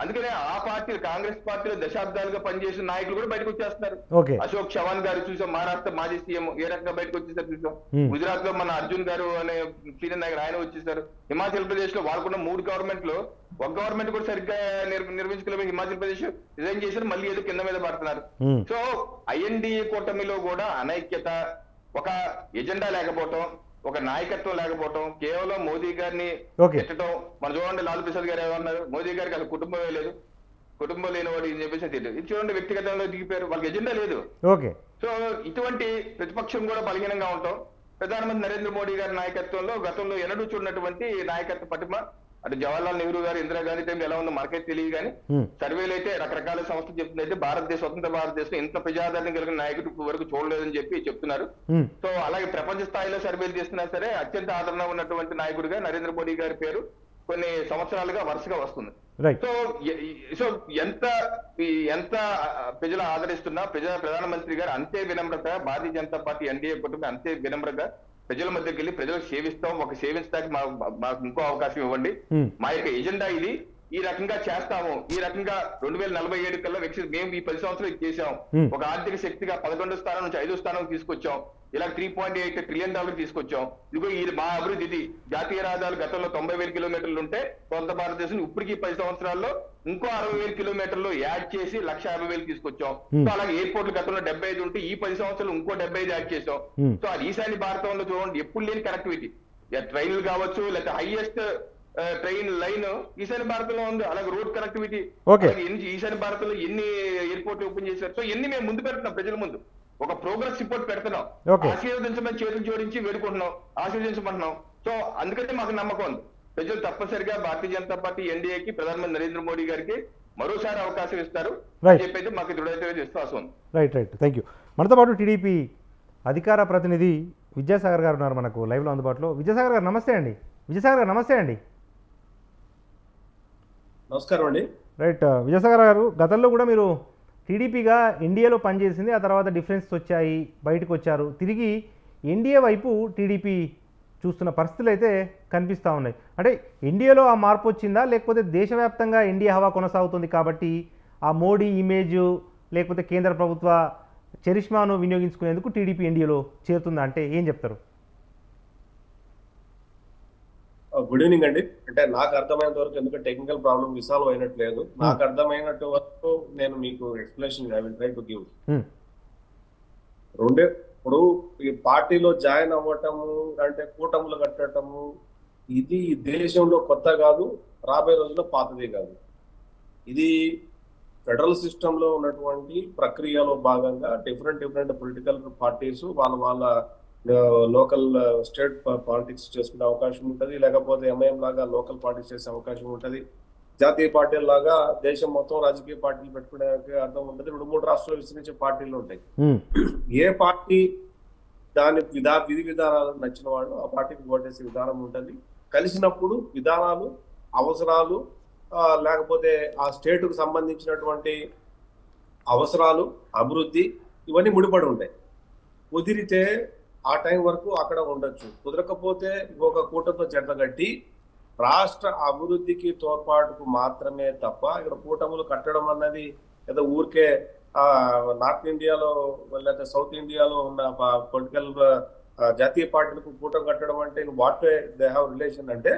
అందుకనే ఆ పార్టీ కాంగ్రెస్ పార్టీలో దశాబ్దాలుగా పనిచేసిన నాయకులు కూడా బయటకు వచ్చేస్తున్నారు. అశోక్ చవాన్ గారు చూసాం, మహారాష్ట్ర మాజీ సీఎం ఏ రకంగా బయటకు వచ్చేసారు చూసాం. గుజరాత్ లో మన అర్జున్ గారు అనే సీనియర్ నాయకుడు ఆయన వచ్చేసారు. హిమాచల్ ప్రదేశ్ లో వాళ్ళకున్న 3 గవర్నమెంట్ లో ఒక గవర్నమెంట్ కూడా సరిగ్గా నిర్వహించుకోలేక హిమాచల్ ప్రదేశ్ రిజైన్ చేశారు, మళ్ళీ ఏదో కింద మీద పడుతున్నారు. సో ఐఎన్డీఏ కూటమిలో కూడా అనైక్యత, ఒక ఎజెండా లేకపోవటం, ఒక నాయకత్వం లేకపోవటం, కేవలం మోదీ గారిని పెట్టడం. మన చూడండి లాలూ ప్రసాద్ గారు ఏమన్నారు? మోదీ గారికి అసలు కుటుంబమే లేదు, కుటుంబం లేనివాడు అని చెప్పేసి తెలియదు. ఇది చూడండి వ్యక్తిగతంలో దిగిపోయారు, వాళ్ళకి ఎజెండా లేదు. సో ఇటువంటి ప్రతిపక్షం కూడా బలహీనంగా ఉంటాం. ప్రధానమంత్రి నరేంద్ర మోడీ గారి నాయకత్వంలో గతంలో ఎన్నడూ చూడనటువంటి నాయకత్వ పటిమ. అటు జవహర్లాల్ నెహ్రూ గారు, ఇందిరాగాంధీ టైంలో ఎలా ఉందో మనకైతే తెలియదు కానీ సర్వేలు అయితే రకరకాల సంస్థలు చెప్తుందైతే స్వతంత్ర భారతదేశం ఇంత ప్రజాదరణ కలిగిన నాయకుడు ఇప్పుడు వరకు చూడలేదని చెప్పి చెప్తున్నారు. సో అలాగే ప్రపంచ స్థాయిలో సర్వేలు చేస్తున్నా సరే అత్యంత ఆదరణ ఉన్నటువంటి నాయకుడిగా నరేంద్ర మోడీ గారి పేరు కొన్ని సంవత్సరాలుగా వరుసగా వస్తుంది. సో ఎంత ప్రజలు ఆదరిస్తున్నా ప్రధానమంత్రి గారు అంతే వినమ్రత, భారతీయ జనతా పార్టీ ఎన్డీఏ కుటుంబం అంతే వినమ్రత ప్రజల మధ్యకి వెళ్ళి ప్రజలకు సేవిస్తాం, ఒక సేవించడానికి మాకు ఇంకో అవకాశం ఇవ్వండి, మా యొక్క ఎజెండా ఇది, ఈ రకంగా చేస్తాము, ఈ రకంగా 2047 కల్లా మేము ఈ 10 సంవత్సరాలు చేసాం, ఒక ఆర్థిక శక్తిగా 11వ స్థానం నుంచి 5వ స్థానం తీసుకొచ్చాం, ఇలా $3.8 ట్రిలియన్ తీసుకొచ్చాం. ఇదిగో ఇది మా అభివృద్ధి. ఇది జాతీయ రహదారులు గతంలో 90,000 కిలోమీటర్లు ఉంటే సొంత భారతదేశం ఇప్పటికీ 10 సంవత్సరాల్లో ఇంకో 60,000 కిలోమీటర్లు యాడ్ చేసి 150,000 తీసుకొచ్చాం. సో అలాగే ఎయిర్పోర్ట్లు గతంలో 75 ఉంటే ఈ 10 సంవత్సరాలు ఇంకో 75 యాడ్ చేసాం. సో అది ఈశాన్య భారతంలో చూడండి ఎప్పుడు లేని కనెక్టివిటీ, ట్రైన్లు కావచ్చు, లేకపోతే హైయెస్ట్ ట్రైన్ లైన్ ఈశాన్య భారతంలో ఉంది. అలాగే రోడ్ కనెక్టివిటీ ఈశాన్య భారతంలో ఎన్ని ఎయిర్పోర్ట్లు ఓపెన్ చేశారు. సో ఎన్ని మేము ముందు పెడుతున్నాం, ప్రజల ముందు ఒక ప్రోగ్రెస్ రిపోర్ట్ పెడుతున్నాం, ఆశీర్వదించమని చేతులు జోడించి వేడుకుంటున్నాం, ఆశీర్వదించమంటున్నాం. సో అందుకనే మాకు నమ్మకం ఉంది, ప్రజలు తప్పనిసరిగా భారతీయ జనతా పార్టీ ఎన్డీఏకి ప్రధానమంత్రి నరేంద్ర మోడీ గారికి మరోసారి అవకాశం ఇస్తారు అని చెప్పైతే మాకు దృఢమైన విశ్వాసం ఉంది. రైట్. Thank you. మనతో పాటు టీడీపీ అధికార ప్రతినిధి విద్యాసాగర్ గారు ఉన్నారు మనకు లైవ్లో అందుబాటులో. విద్యాసాగర్ గారు నమస్తే అండి. నమస్కారం అండి. రైట్. విజయసాగర్ గారు, గతంలో కూడా మీరు టీడీపీగా ఎన్డీఏలో పనిచేసింది, ఆ తర్వాత డిఫరెన్స్ వచ్చాయి, బయటకు వచ్చారు, తిరిగి ఎన్డీఏ వైపు టీడీపీ చూస్తున్న పరిస్థితులు అయితే కనిపిస్తూ ఉన్నాయి. అంటే ఎన్డీఏలో ఆ మార్పు వచ్చిందా, లేకపోతే దేశవ్యాప్తంగా ఎన్డీఏ హవా కొనసాగుతుంది కాబట్టి ఆ మోడీ ఇమేజ్ లేకపోతే కేంద్ర ప్రభుత్వ చరిష్మాను వినియోగించుకునేందుకు టీడీపీ ఎన్డీఏలో చేరుతుందా అంటే ఏం చెప్తారు? గుడ్ ఈవినింగ్ అండి. అంటే నాకు అర్థమైనంత వరకు, ఎందుకంటే టెక్నికల్ ప్రాబ్లం రిసాల్వ్ అయినట్టు లేదు, నాకు అర్థమైనట్టు వరకు నేను మీకు explanation I will try to give. ఇప్పుడు ఈ పార్టీలో జాయిన్ అవ్వటము అంటే కూటములు కట్టడము ఇది దేశంలో కొత్త కాదు, రాబోయే రోజుల్లో పాతదే కాదు. ఇది ఫెడరల్ సిస్టమ్ లో ఉన్నటువంటి ప్రక్రియలో భాగంగా డిఫరెంట్ పొలిటికల్ పార్టీస్ వాళ్ళ లోకల్ స్టేట్ పాలిటిక్స్ చేసుకునే అవకాశం ఉంటుంది, లేకపోతే ఎంఐఎం లాగా లోకల్ పార్టీస్ చేసే అవకాశం ఉంటుంది, జాతీయ పార్టీల లాగా దేశం మొత్తం రాజకీయ పార్టీలు పెట్టుకునే అర్థం ఉంటుంది. 2-3 రాష్ట్రాలు విస్తరించే పార్టీలు ఉంటాయి. ఏ పార్టీ దాని విధి విధానాలు నచ్చిన వాళ్ళు ఆ పార్టీకి ఓటేసే విధానం ఉంటుంది. కలిసినప్పుడు విధానాలు, అవసరాలు, లేకపోతే ఆ స్టేట్ కు సంబంధించినటువంటి అవసరాలు, అభివృద్ధి ఇవన్నీ ముడిపడి ఉంటాయి. కుదిరితే ఆ టైం వరకు అక్కడ ఉండొచ్చు, కుదరకపోతే ఇంకొక కూటమితో చెట్టగట్టి రాష్ట్ర అభివృద్ధికి తోడ్పాటుకు మాత్రమే తప్ప ఇక్కడ కూటములు కట్టడం అన్నది ఏదో ఊరికే నార్త్ ఇండియాలో లేకపోతే సౌత్ ఇండియాలో ఉన్న పొలిటికల్ జాతీయ పార్టీలకు కూటమి కట్టడం అంటే what way they have relation అంటే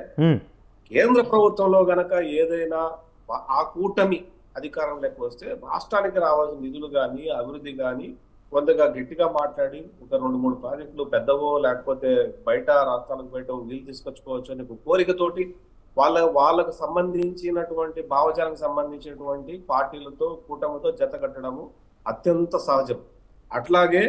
కేంద్ర ప్రభుత్వంలో గనక ఏదైనా ఆ కూటమి అధికారంలోకి వస్తే రాష్ట్రానికి రావాల్సిన నిధులు కానీ అభివృద్ధి కానీ కొంతగా గట్టిగా మాట్లాడి ఒక 2-3 ప్రాజెక్టులు పెద్దవో లేకపోతే బయట రాష్ట్రాలకు బయట నీళ్ళు తీసుకొచ్చుకోవచ్చు అనే కోరికతోటి వాళ్ళకు సంబంధించినటువంటి భావజాలకు సంబంధించినటువంటి పార్టీలతో కూటమితో జత కట్టడము అత్యంత సహజం. అట్లాగే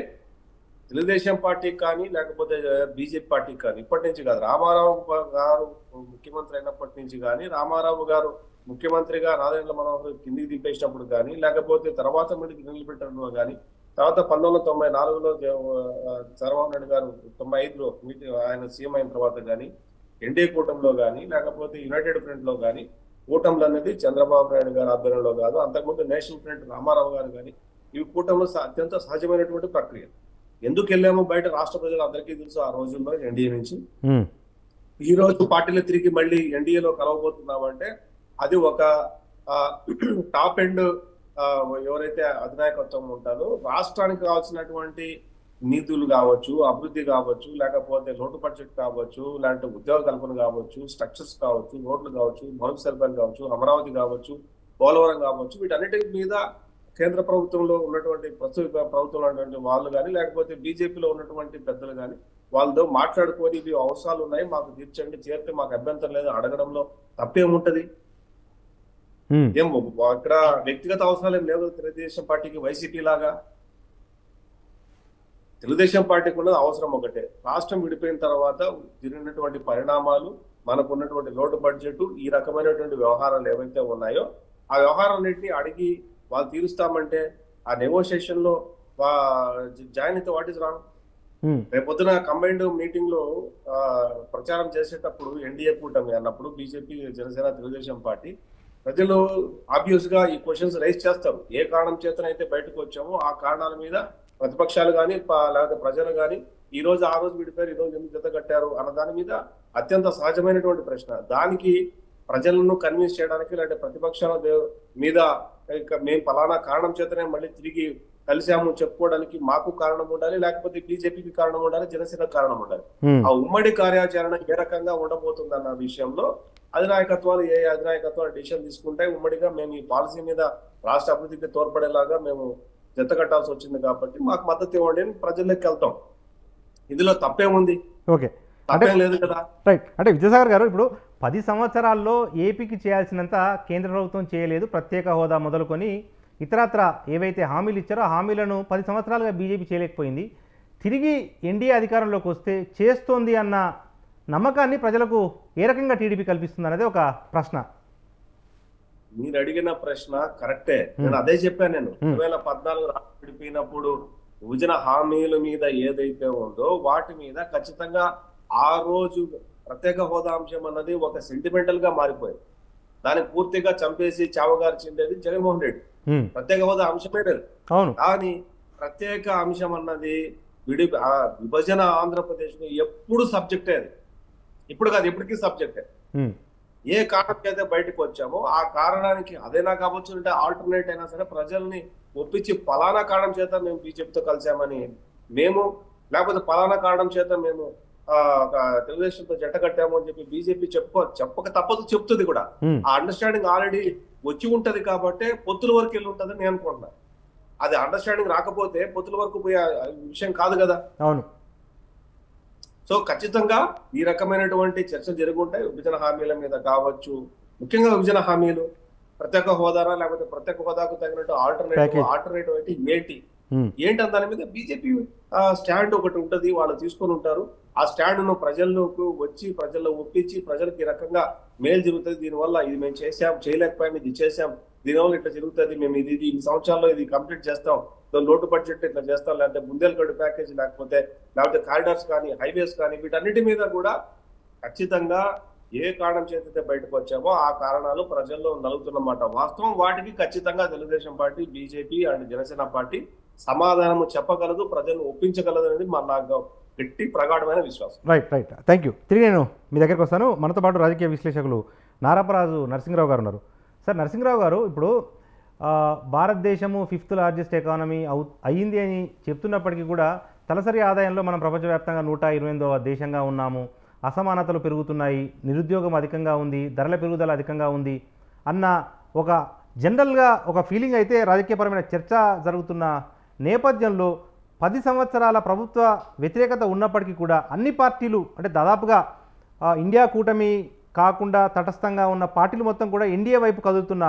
తెలుగుదేశం పార్టీకి కానీ లేకపోతే బీజేపీ పార్టీకి కానీ ఇప్పటి నుంచి కాదు, రామారావు గారు ముఖ్యమంత్రి అయినప్పటి నుంచి కానీ, రామారావు గారు ముఖ్యమంత్రిగా నారాయణ మనోహర్ కిందికి దింపేసినప్పుడు కానీ, లేకపోతే తర్వాత మీదకి నిలబెట్టడంలో కానీ, తర్వాత 1994లో చంద్రబాబు నాయుడు గారు 95లో ఆయన సీఎం అయిన తర్వాత కానీ, ఎన్డీఏ కూటమిలో కానీ లేకపోతే యునైటెడ్ ఫ్రంట్ లో కానీ కూటమిలు అనేది చంద్రబాబు నాయుడు గారి ఆధ్వర్యంలో కాదు, అంతకుముందు నేషనల్ ఫ్రంట్ రామారావు గారు కానీ ఇవి కూటమిలో అత్యంత సహజమైనటువంటి ప్రక్రియ. ఎందుకు వెళ్ళామో బయట రాష్ట్ర ప్రజలు అందరికీ తెలుసు. ఆ రోజుల్లో ఎన్డీఏ నుంచి ఈ రోజు పార్టీలు తిరిగి మళ్ళీ ఎన్డీఏలో కలవబోతున్నామంటే అది ఒక టాప్ ఎండ్ ఎవరైతే అధినాయకత్వం ఉంటారో రాష్ట్రానికి కావాల్సినటువంటి నీతులు కావచ్చు, అభివృద్ధి కావచ్చు, లేకపోతే లోటు బడ్జెట్ కావచ్చు, లేదంటే ఉద్యోగ కల్పన కావచ్చు, స్ట్రక్చర్స్ కావచ్చు, రోడ్లు కావచ్చు, మౌలిక సదుపాయాలు కావచ్చు, అమరావతి కావచ్చు, పోలవరం కావచ్చు, వీటన్నిటి మీద కేంద్ర ప్రభుత్వంలో ఉన్నటువంటి ప్రస్తుత ప్రభుత్వంలో ఉన్నటువంటి వాళ్ళు కానీ లేకపోతే బీజేపీలో ఉన్నటువంటి పెద్దలు కానీ వాళ్ళతో మాట్లాడుకొని ఇవి అవసరాలు ఉన్నాయి మాకు తీర్చండి, చేరితే మాకు అభ్యంతరం లేదు అడగడంలో తప్పేముంటది? ఏం ఇక్కడ వ్యక్తిగత అవసరాలు ఏం లేవు తెలుగుదేశం పార్టీకి వైసీపీ లాగా. తెలుగుదేశం పార్టీకి ఉన్నది అవసరం ఒకటే, రాష్ట్రం విడిపోయిన తర్వాత జరిగినటువంటి పరిణామాలు, మనకు ఉన్నటువంటి లోటు బడ్జెట్, ఈ రకమైనటువంటి వ్యవహారాలు ఏవైతే ఉన్నాయో ఆ వ్యవహారాలన్నింటినీ అడిగి వాళ్ళు తీరుస్తామంటే ఆ నెగోషియేషన్ లో జాయిన్ అయితే వాట్ ఇస్ రాంగ్? రేపొద్దున కంబైన్డ్ మీటింగ్ లో ప్రచారం చేసేటప్పుడు ఎన్డీఏ కూటమి అన్నప్పుడు బీజేపీ, జనసేన, తెలుగుదేశం పార్టీ ప్రజలు ఆబ్వియస్ గా ఈ క్వశ్చన్స్ రైజ్ చేస్తారు. ఏ కారణం చేతనైతే బయటకు వచ్చామో ఆ కారణాల మీద ప్రతిపక్షాలు కానీ లేకపోతే ప్రజలు కానీ ఈ రోజు ఆ రోజు విడిపోయారు, ఈ రోజు ఎందుకు జత కట్టారు అన్న దాని మీద అత్యంత సహజమైనటువంటి ప్రశ్న. దానికి ప్రజలను కన్విన్స్ చేయడానికి లేదంటే ప్రతిపక్షాల మీద మేము ఫలానా కారణం చేతనే మళ్ళీ తిరిగి కలిసాము చెప్పుకోవడానికి మాకు కారణం ఉండాలి, లేకపోతే బీజేపీకి కారణం ఉండాలి, జనసేనకు కారణం ఉండాలి. ఆ ఉమ్మడి కార్యాచరణ ఏ రకంగా ఉండబోతుందన్న విషయంలో అధినాయకత్వాలు ఏ అధినాయకత్వాలు డిసిషన్ తీసుకుంటాయి. ఉమ్మడిగా మేము ఈ పాలసీ మీద రాష్ట్ర అభివృద్ధికి తోడ్పడేలాగా మేము జత కట్టాల్సి వచ్చింది కాబట్టి మాకు మద్దతు ఇవ్వండి అని ప్రజల్లోకి వెళ్తాం. ఇందులో తప్పేముంది? ఓకే, తప్పేం లేదు కదా. రైట్. అంటే విజయసాగర్ గారు, ఇప్పుడు 10 సంవత్సరాల్లో ఏపీకి చేయాల్సినంత కేంద్ర ప్రభుత్వం చేయలేదు. ప్రత్యేక హోదా మొదలుకొని ఇతరత్ర ఏవైతే హామీలు ఇచ్చారో ఆ హామీలను 10 సంవత్సరాలుగా బీజేపీ చేయలేకపోయింది. తిరిగి ఎన్డీఏ అధికారంలోకి వస్తే చేస్తోంది అన్న నమ్మకాన్ని ప్రజలకు ఏ రకంగా టీడీపీ కల్పిస్తుంది అనేది ఒక ప్రశ్న. మీరు అడిగిన ప్రశ్న కరెక్టే, నేను అదే చెప్పాను. నేను 2014 రాష్ట్రం విడిపోయినప్పుడు విభజన హామీల మీద ఏదైతే ఉందో వాటి మీద ఖచ్చితంగా ఆ రోజు ప్రత్యేక హోదా అంశం అన్నది ఒక సెంటిమెంటల్ గా మారిపోయింది. దాన్ని పూర్తిగా చంపేసి చావగార్చిండేది జగన్మోహన్ రెడ్డి. ప్రత్యేక హోదా అంశమే లేదు. కానీ ప్రత్యేక అంశం అన్నది విభజన ఆంధ్రప్రదేశ్ ఎప్పుడు సబ్జెక్టే, అది ఇప్పుడు కాదు ఎప్పటికీ సబ్జెక్టే. ఏ కారణం అయితే బయటకు వచ్చామో ఆ కారణానికి అదైనా కావచ్చు అంటే ఆల్టర్నేట్ అయినా సరే ప్రజల్ని ఒప్పించి పలానా కారణం చేత మేము బీజేపీతో కలిసామని మేము, లేకపోతే పలానా కారణం చేత మేము తెలుగుదేశంతో జంట కట్టాము అని చెప్పి బీజేపీ చెప్పక తప్పదు, చెప్తుంది కూడా. ఆ అండర్స్టాండింగ్ ఆల్రెడీ వచ్చి ఉంటది కాబట్టి పొత్తుల వరకు వెళ్ళి ఉంటుందని నేను అనుకుంటున్నా. అది అండర్స్టాండింగ్ రాకపోతే పొత్తుల వరకు పోయే విషయం కాదు కదా. అవును. సో ఖచ్చితంగా ఈ రకమైనటువంటి చర్చలు జరుగుంటాయి. విభజన హామీల మీద కావచ్చు, ముఖ్యంగా విభజన హామీలు, ప్రత్యేక హోదానా లేకపోతే ప్రత్యేక హోదాకు తగినట్టు ఆల్టర్నేటివ్ అయితే ఏంటి దాని మీద బీజేపీ స్టాండ్ ఒకటి ఉంటది, వాళ్ళు తీసుకొని ఉంటారు. ఆ స్టాండ్ ను ప్రజల్లోకి వచ్చి ప్రజల్లో ఒప్పించి ప్రజలకు ఈ రకంగా మేలు జరుగుతుంది, దీనివల్ల ఇది మేము చేసాం, చేయలేకపోయాం, ఇది చేసాం, దీనివల్ల ఇట్లా జరుగుతుంది, మేము ఇది ఈ సంవత్సరాల్లో ఇది కంప్లీట్ చేస్తాం, లోటు బడ్జెట్ ఇట్లా చేస్తాం, లేకపోతే బుందేల్ఖండ్ ప్యాకేజ్ లేకపోతే కారిడార్స్ కానీ హైవేస్ కానీ వీటన్నిటి మీద కూడా ఖచ్చితంగా ఏ కారణం చేతైతే బయటకు వచ్చామో ఆ కారణాలు ప్రజల్లో నలుగుతున్నమాట వాస్తవం. వాటికి ఖచ్చితంగా Telugu Desam party, BJP and Janasena party సమాధానం చెప్పగలదు, ప్రజలను ఒప్పించగలదు అనేది నాకు గట్టి ప్రగాఢమైన విశ్వాసం. రైట్. Thank you. తిరిగి నేను మీ దగ్గరికి వస్తాను. మనతో పాటు రాజకీయ విశ్లేషకులు నారాపరాజు నరసింహరావు గారు ఉన్నారు. సార్, నరసింహరావు గారు, ఇప్పుడు భారతదేశము 5th లార్జెస్ట్ ఎకానమీ అయ్యింది అని చెప్తున్నప్పటికీ కూడా తలసరి ఆదాయంలో మనం ప్రపంచవ్యాప్తంగా 128వ దేశంగా ఉన్నాము. అసమానతలు పెరుగుతున్నాయి, నిరుద్యోగం అధికంగా ఉంది, ధరల పెరుగుదల అధికంగా ఉంది అన్న ఒక జనరల్గా ఒక ఫీలింగ్ అయితే రాజకీయపరమైన చర్చ జరుగుతున్న నేపథ్యంలో 10 సంవత్సరాల ప్రభుత్వ వ్యతిరేకత ఉన్నప్పటికీ కూడా అన్ని పార్టీలు అంటే దాదాపుగా ఇండియా కూటమి కాకుండా తటస్థంగా ఉన్న పార్టీలు మొత్తం కూడా ఎన్డీఏ వైపు కదులుతున్న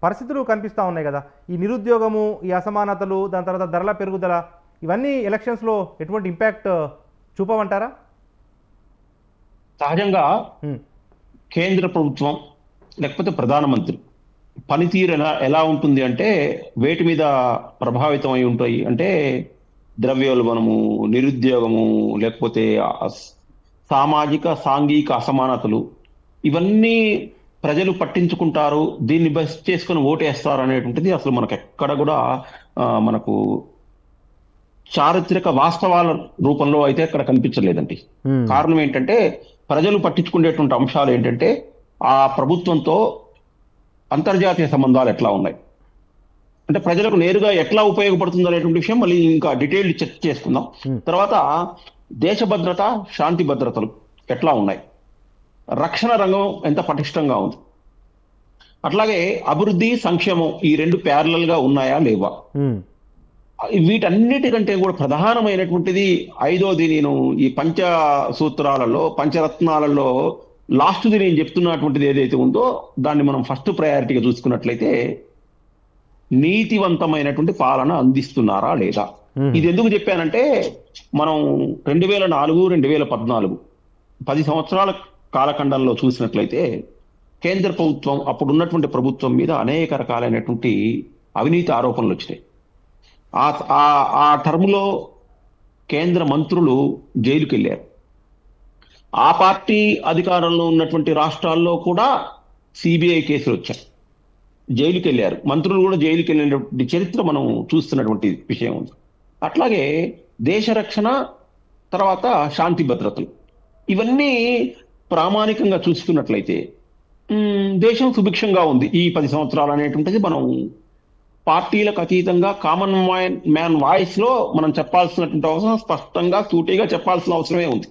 పరిస్థితులు కనిపిస్తూ ఉన్నాయి కదా. ఈ నిరుద్యోగము, ఈ అసమానతలు, దాని తర్వాత ధరల పెరుగుదల ఇవన్నీ ఎలక్షన్స్లో ఎటువంటి ఇంపాక్ట్ చూపమంటారా? సహజంగా కేంద్ర ప్రభుత్వం లేకపోతే ప్రధానమంత్రి పనితీరు ఎలా ఉంటుంది అంటే వేటి మీద ప్రభావితం అయి ఉంటాయి అంటే ద్రవ్యోల్బణము, నిరుద్యోగము, లేకపోతే సామాజిక సాంఘిక అసమానతలు, ఇవన్నీ ప్రజలు పట్టించుకుంటారు, దీన్ని బస్ చేసుకుని ఓటేస్తారు అనేటువంటిది అసలు మనకు ఎక్కడ కూడా మనకు చారిత్రక వాస్తవాల రూపంలో అయితే అక్కడ కనిపించలేదండి. కారణం ఏంటంటే ప్రజలు పట్టించుకునేటువంటి అంశాలు ఏంటంటే ఆ ప్రభుత్వంతో అంతర్జాతీయ సంబంధాలు ఎట్లా ఉన్నాయి, అంటే ప్రజలకు నేరుగా ఎట్లా ఉపయోగపడుతుంది అనేటువంటి విషయం మళ్ళీ ఇంకా డీటెయిల్డ్ చర్చ చేసుకుందాం. తర్వాత దేశ భద్రత, శాంతి భద్రతలు ఎట్లా ఉన్నాయి, రక్షణ రంగం ఎంత పటిష్టంగా ఉంది, అట్లాగే అభివృద్ధి సంక్షేమం ఈ రెండు ప్యారలల్ గా ఉన్నాయా లేవా, వీటన్నిటికంటే కూడా ప్రధానమైనటువంటిది ఐదోది నేను ఈ పంచ సూత్రాలలో పంచరత్నాలలో లాస్ట్ది నేను చెప్తున్నటువంటిది ఏదైతే ఉందో దాన్ని మనం ఫస్ట్ ప్రయారిటీగా చూసుకున్నట్లయితే నీతివంతమైనటువంటి పాలన అందిస్తున్నారా లేదా. ఇది ఎందుకు చెప్పానంటే మనం 2004, 2014 10 సంవత్సరాల కాలఖండంలో చూసినట్లయితే కేంద్ర ప్రభుత్వం అప్పుడు ఉన్నటువంటి ప్రభుత్వం మీద అనేక రకాలైనటువంటి అవినీతి ఆరోపణలు వచ్చినాయి. ఆ టర్ములో కేంద్ర మంత్రులు జైలుకి వెళ్ళారు. ఆ పార్టీ అధికారంలో ఉన్నటువంటి రాష్ట్రాల్లో కూడా సిబిఐ కేసులు వచ్చాయి, జైలుకి వెళ్ళారు, మంత్రులు కూడా జైలుకి వెళ్ళినటువంటి చరిత్ర మనం చూస్తున్నటువంటి విషయం ఉంది. అట్లాగే దేశ రక్షణ, తర్వాత శాంతి భద్రతలు, ఇవన్నీ ప్రామాణికంగా చూసుకున్నట్లయితే దేశం సుభిక్షంగా ఉంది ఈ 10 సంవత్సరాలు అనేటువంటిది మనం పార్టీలకు అతీతంగా కామన్ మ్యాన్ వాయిస్ లో మనం చెప్పాల్సినటువంటి అవసరం, స్పష్టంగా సూటిగా చెప్పాల్సిన అవసరమే ఉంది.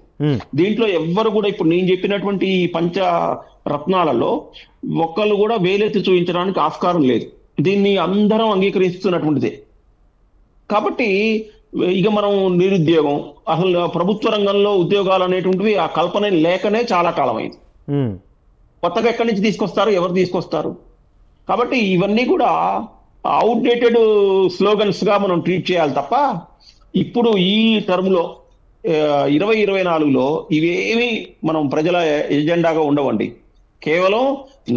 దీంట్లో ఎవ్వరు కూడా ఇప్పుడు నేను చెప్పినటువంటి ఈ పంచ రత్నాలలో ఒక్కళ్ళు కూడా వేలెత్తి చూపించడానికి ఆస్కారం లేదు. దీన్ని అందరం అంగీకరిస్తున్నటువంటిదే. కాబట్టి ఇక మనం నిరుద్యోగం, అసలు ప్రభుత్వ రంగంలో ఉద్యోగాలు అనేటువంటివి ఆ కల్పన లేకనే చాలా కాలం అయింది. కొత్తగా ఎక్కడి నుంచి తీసుకొస్తారు, ఎవరు తీసుకొస్తారు? కాబట్టి ఇవన్నీ కూడా అవుట్డేటెడ్ స్లోగన్స్ గా మనం ట్రీట్ చేయాలి తప్ప ఇప్పుడు ఈ టర్మ్లో 2024లో ఇవేమి మనం ప్రజల ఎజెండాగా ఉండవండి. కేవలం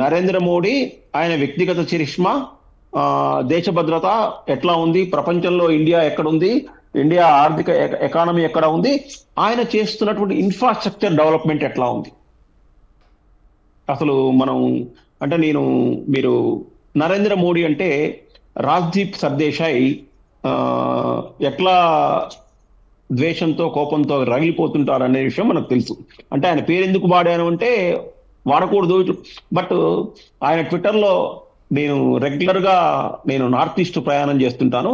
నరేంద్ర మోడీ ఆయన వ్యక్తిగత చరిష్మా, దేశ భద్రత ఎట్లా ఉంది, ప్రపంచంలో ఇండియా ఎక్కడుంది, ఇండియా ఆర్థిక ఎకానమీ ఎక్కడ ఉంది, ఆయన చేస్తున్నటువంటి ఇన్ఫ్రాస్ట్రక్చర్ డెవలప్మెంట్ ఎట్లా ఉంది. అసలు మనం అంటే మీరు నరేంద్ర మోడీ అంటే రాజ్దీప్ సర్దేశాయ్ ఎట్లా ద్వేషంతో కోపంతో రగిలిపోతుంటారు అనే విషయం మనకు తెలుసు. అంటే ఆయన పేరు ఎందుకు వాడాను అంటే వాడకూడదు, బట్ ఆయన ట్విట్టర్లో నేను రెగ్యులర్ గా నార్త్ ఈస్ట్ ప్రయాణం చేస్తుంటాను.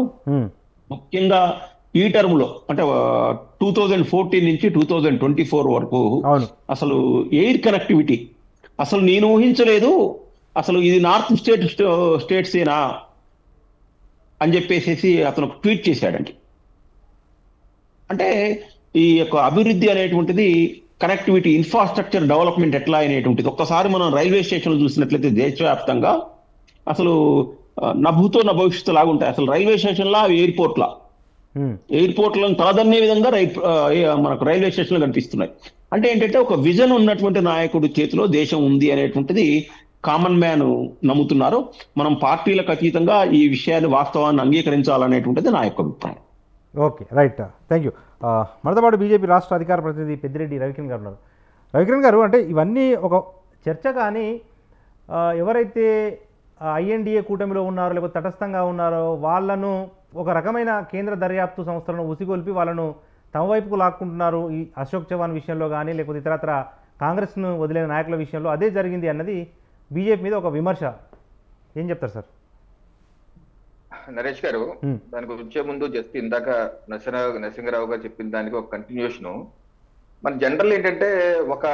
ముఖ్యంగా ఈ టర్మ్ లో అంటే 2014 నుంచి 2024 వరకు అసలు ఎయిర్ కనెక్టివిటీ అసలు నేను ఊహించలేదు. అసలు ఇది నార్త్ స్టేట్స్ ఏనా అని చెప్పేసి అతను ట్వీట్ చేశాడండి. అంటే ఈ యొక్క అభివృద్ధి అనేటువంటిది, కనెక్టివిటీ, ఇన్ఫ్రాస్ట్రక్చర్ డెవలప్మెంట్ ఎట్లా అనేటువంటిది ఒక్కసారి మనం రైల్వే స్టేషన్లు చూసినట్లయితే దేశవ్యాప్తంగా అసలు నభూతో నా భవిష్యత్తు లాగుంటాయి. అసలు రైల్వే స్టేషన్లా ఎయిర్పోర్ట్లను తలదన్నే విధంగా మనకు రైల్వే స్టేషన్లు కనిపిస్తున్నాయి. అంటే ఏంటంటే ఒక విజన్ ఉన్నటువంటి నాయకుడి చేతిలో దేశం ఉంది అనేటువంటిది కామన్ మ్యాన్ నమ్ముతున్నారు. మనం పార్టీలకు అతీతంగా ఈ విషయాన్ని, వాస్తవాన్ని అంగీకరించాలనేటువంటిది నా యొక్క అభిప్రాయం. Okay, right, thank you. మనతో పాటు బీజేపీ రాష్ట్ర అధికార ప్రతినిధి పెద్దిరెడ్డి రవికిరణ్ గారు ఉన్నారు. రవికిరణ్ గారు, అంటే ఇవన్నీ ఒక చర్చ, కానీ ఎవరైతే ఐఎన్డీఏ కూటమిలో ఉన్నారో లేకపోతే తటస్థంగా ఉన్నారో వాళ్ళను ఒక రకమైన కేంద్ర దర్యాప్తు సంస్థలను ఉసిగొల్పి వాళ్ళను తమ వైపుకు లాక్కుంటున్నారు. ఈ అశోక్ చవాన్ విషయంలో కానీ లేకపోతే ఇతరత్ర కాంగ్రెస్ను వదిలిన నాయకుల విషయంలో అదే జరిగింది అన్నది బీజేపీ మీద ఒక విమర్శ. ఏం చెప్తారు సార్? నరేష్ గారు, దానికి వచ్చే ముందు జస్ట్ ఇందాక నరసింహరావు గారు చెప్పిన దానికి ఒక కంటిన్యూషన్. మన జనరల్ ఏంటంటే ఒక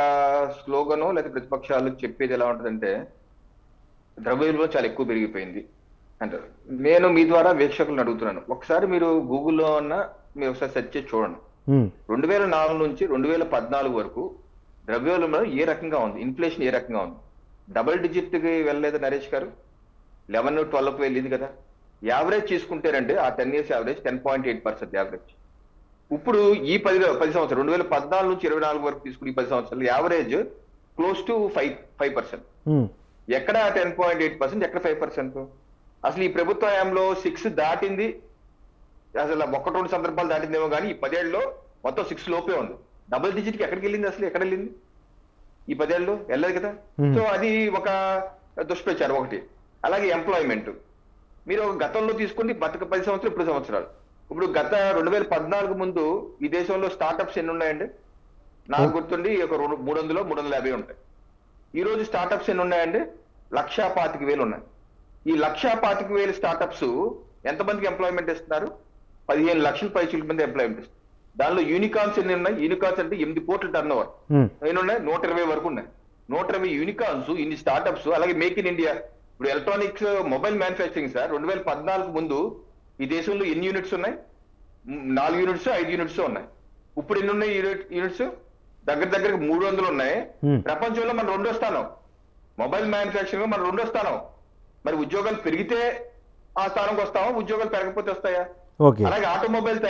స్లోగను లేదా ప్రతిపక్షాలు చెప్పేది ఎలా ఉంటుందంటే ద్రవ్యోల్బణం చాలా ఎక్కువ పెరిగిపోయింది అంటారు. నేను మీ ద్వారా వీక్షకులను అడుగుతున్నాను, ఒకసారి మీరు గూగుల్లో మీరు ఒకసారి సెర్చ్ చేసి చూడండి. 2004 నుంచి 2014 వరకు ద్రవ్యోల్బణం ఏ రకంగా ఉంది, ఇన్ఫ్లేషన్ ఏ రకంగా ఉంది? డబుల్ డిజిట్ కి వెళ్ళలేదు నరేష్ గారు, 11-12 వెళ్ళింది కదా. యావరేజ్ తీసుకుంటారంటే ఆ 10 years యావరేజ్ 10.8% యావరేజ్. ఇప్పుడు ఈ 10 సంవత్సరాలు 2014 నుంచి 24 వరకు తీసుకుని 10 సంవత్సరాలు యావరేజ్ క్లోజ్ టు 5%. ఎక్కడ 10.8%, ఎక్కడ 5%? అసలు ఈ ప్రభుత్వ హయాంలో 6 దాటింది, అసలు 1-2 సందర్భాలు దాటిందేమో కానీ ఈ 10 ఏళ్ళలో మొత్తం 6 లోపే ఉంది. డబుల్ డిజిట్ కి ఎక్కడికి వెళ్ళింది, అసలు ఎక్కడ వెళ్ళింది ఈ 10 ఏళ్ళలో? వెళ్ళదు కదా. సో అది ఒక దుష్ప్రచారం ఒకటి. అలాగే ఎంప్లాయ్మెంట్ మీరు గతంలో తీసుకుంటే 10 సంవత్సరాలు, ఇప్పుడు సంవత్సరాలు. ఇప్పుడు గత 2014 ముందు ఈ దేశంలో స్టార్టప్స్ ఎన్ని ఉన్నాయండి? నాకు గుర్తుండి ఒక 300-350 ఉంటాయి. ఈ రోజు స్టార్టప్స్ ఎన్ని ఉన్నాయండి? 1,25,000 ఉన్నాయి. ఈ 1,25,000 స్టార్టప్స్ ఎంతమందికి ఎంప్లాయ్మెంట్ ఇస్తున్నారు? 15 లక్షల పైచిల మంది ఎంప్లాయ్మెంట్ ఇస్తారు. దానిలో యూనికార్న్స్ ఎన్ని ఉన్నాయి? యూనికార్న్స్ అంటే 8 కోట్ల టర్న్ ఓవర్. ఎన్ని ఉన్నాయి? 120 వరకు ఉన్నాయి. 120 యూనికార్న్స్, ఇన్ని స్టార్టప్స్. అలాగే మేక్ ఇన్ ఇండియా, ఇప్పుడు ఎలక్ట్రానిక్స్ మొబైల్ మ్యానుఫ్యాక్చరింగ్ సార్ 2014 ముందు ఈ దేశంలో ఎన్ని యూనిట్స్ ఉన్నాయి? 4 యూనిట్స్ 5 యూనిట్స్ ఉన్నాయి. ఇప్పుడు ఎన్ని ఉన్నాయి యూనిట్స్? దగ్గరకు 300 ఉన్నాయి. ప్రపంచంలో మనం 2వ స్థానం. మొబైల్ మ్యానుఫ్యాక్చరింగ్ మనం 2వ స్థానం. మరి ఉద్యోగాలు పెరిగితే ఆ స్థానంకి వస్తామా, ఉద్యోగాలు పెరగకపోతే వస్తాయా? అలాగే ఆటోమొబైల్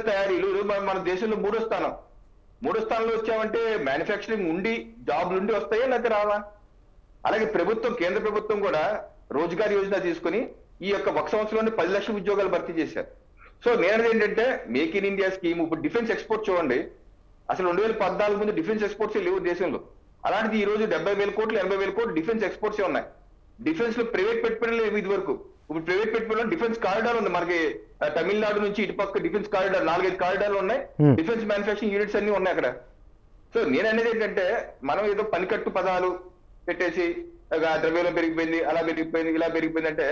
తయారీలు మన దేశంలో 3వ స్థానం. 3వ స్థానంలో వచ్చామంటే మ్యానుఫ్యాక్చరింగ్ ఉండి జాబ్లు ఉండి వస్తాయా లేకపోతే రావా? అలాగే కేంద్ర ప్రభుత్వం కూడా రోజ్గార్ యోజన తీసుకుని ఈ యొక్క 1 సంవత్సరంలోనే 10 లక్షల ఉద్యోగాలు భర్తీ చేశారు. సో నేను ఏంటంటే మేక్ ఇన్ ఇండియా స్కీమ్, ఇప్పుడు డిఫెన్స్ ఎక్స్పోర్ట్ చూడండి, అసలు 2014 ముందు డిఫెన్స్ ఎక్స్పోర్ట్స్ లేవు దేశంలో. అలాంటిది ఈ రోజు 70,000 కోట్లు 80,000 కోట్లు డిఫెన్స్ ఎక్స్పోర్ట్స్ ఉన్నాయి. డిఫెన్స్ లో ప్రైవేట్ పెట్టుబడులు లేవు ఇది వరకు. ఇప్పుడు ప్రైవేట్ పెట్టుబడులు డిఫెన్స్ కారిడార్ ఉంది మనకి. తమిళనాడు నుంచి ఇటుపక్క డిఫెన్స్ కారిడార్ 4-5 కారిడార్లు ఉన్నాయి. డిఫెన్స్ మ్యానుఫ్యాక్చరింగ్ యూనిట్స్ అన్ని ఉన్నాయి అక్కడ. సో నేను అనేది ఏంటంటే మనం ఏదో పనికట్టు పదాలు పెట్టేసి ద్రవ్యోల్బణం పెరిగిపోయింది, అలా పెరిగిపోయింది, ఇలా పెరిగిపోయింది అంటే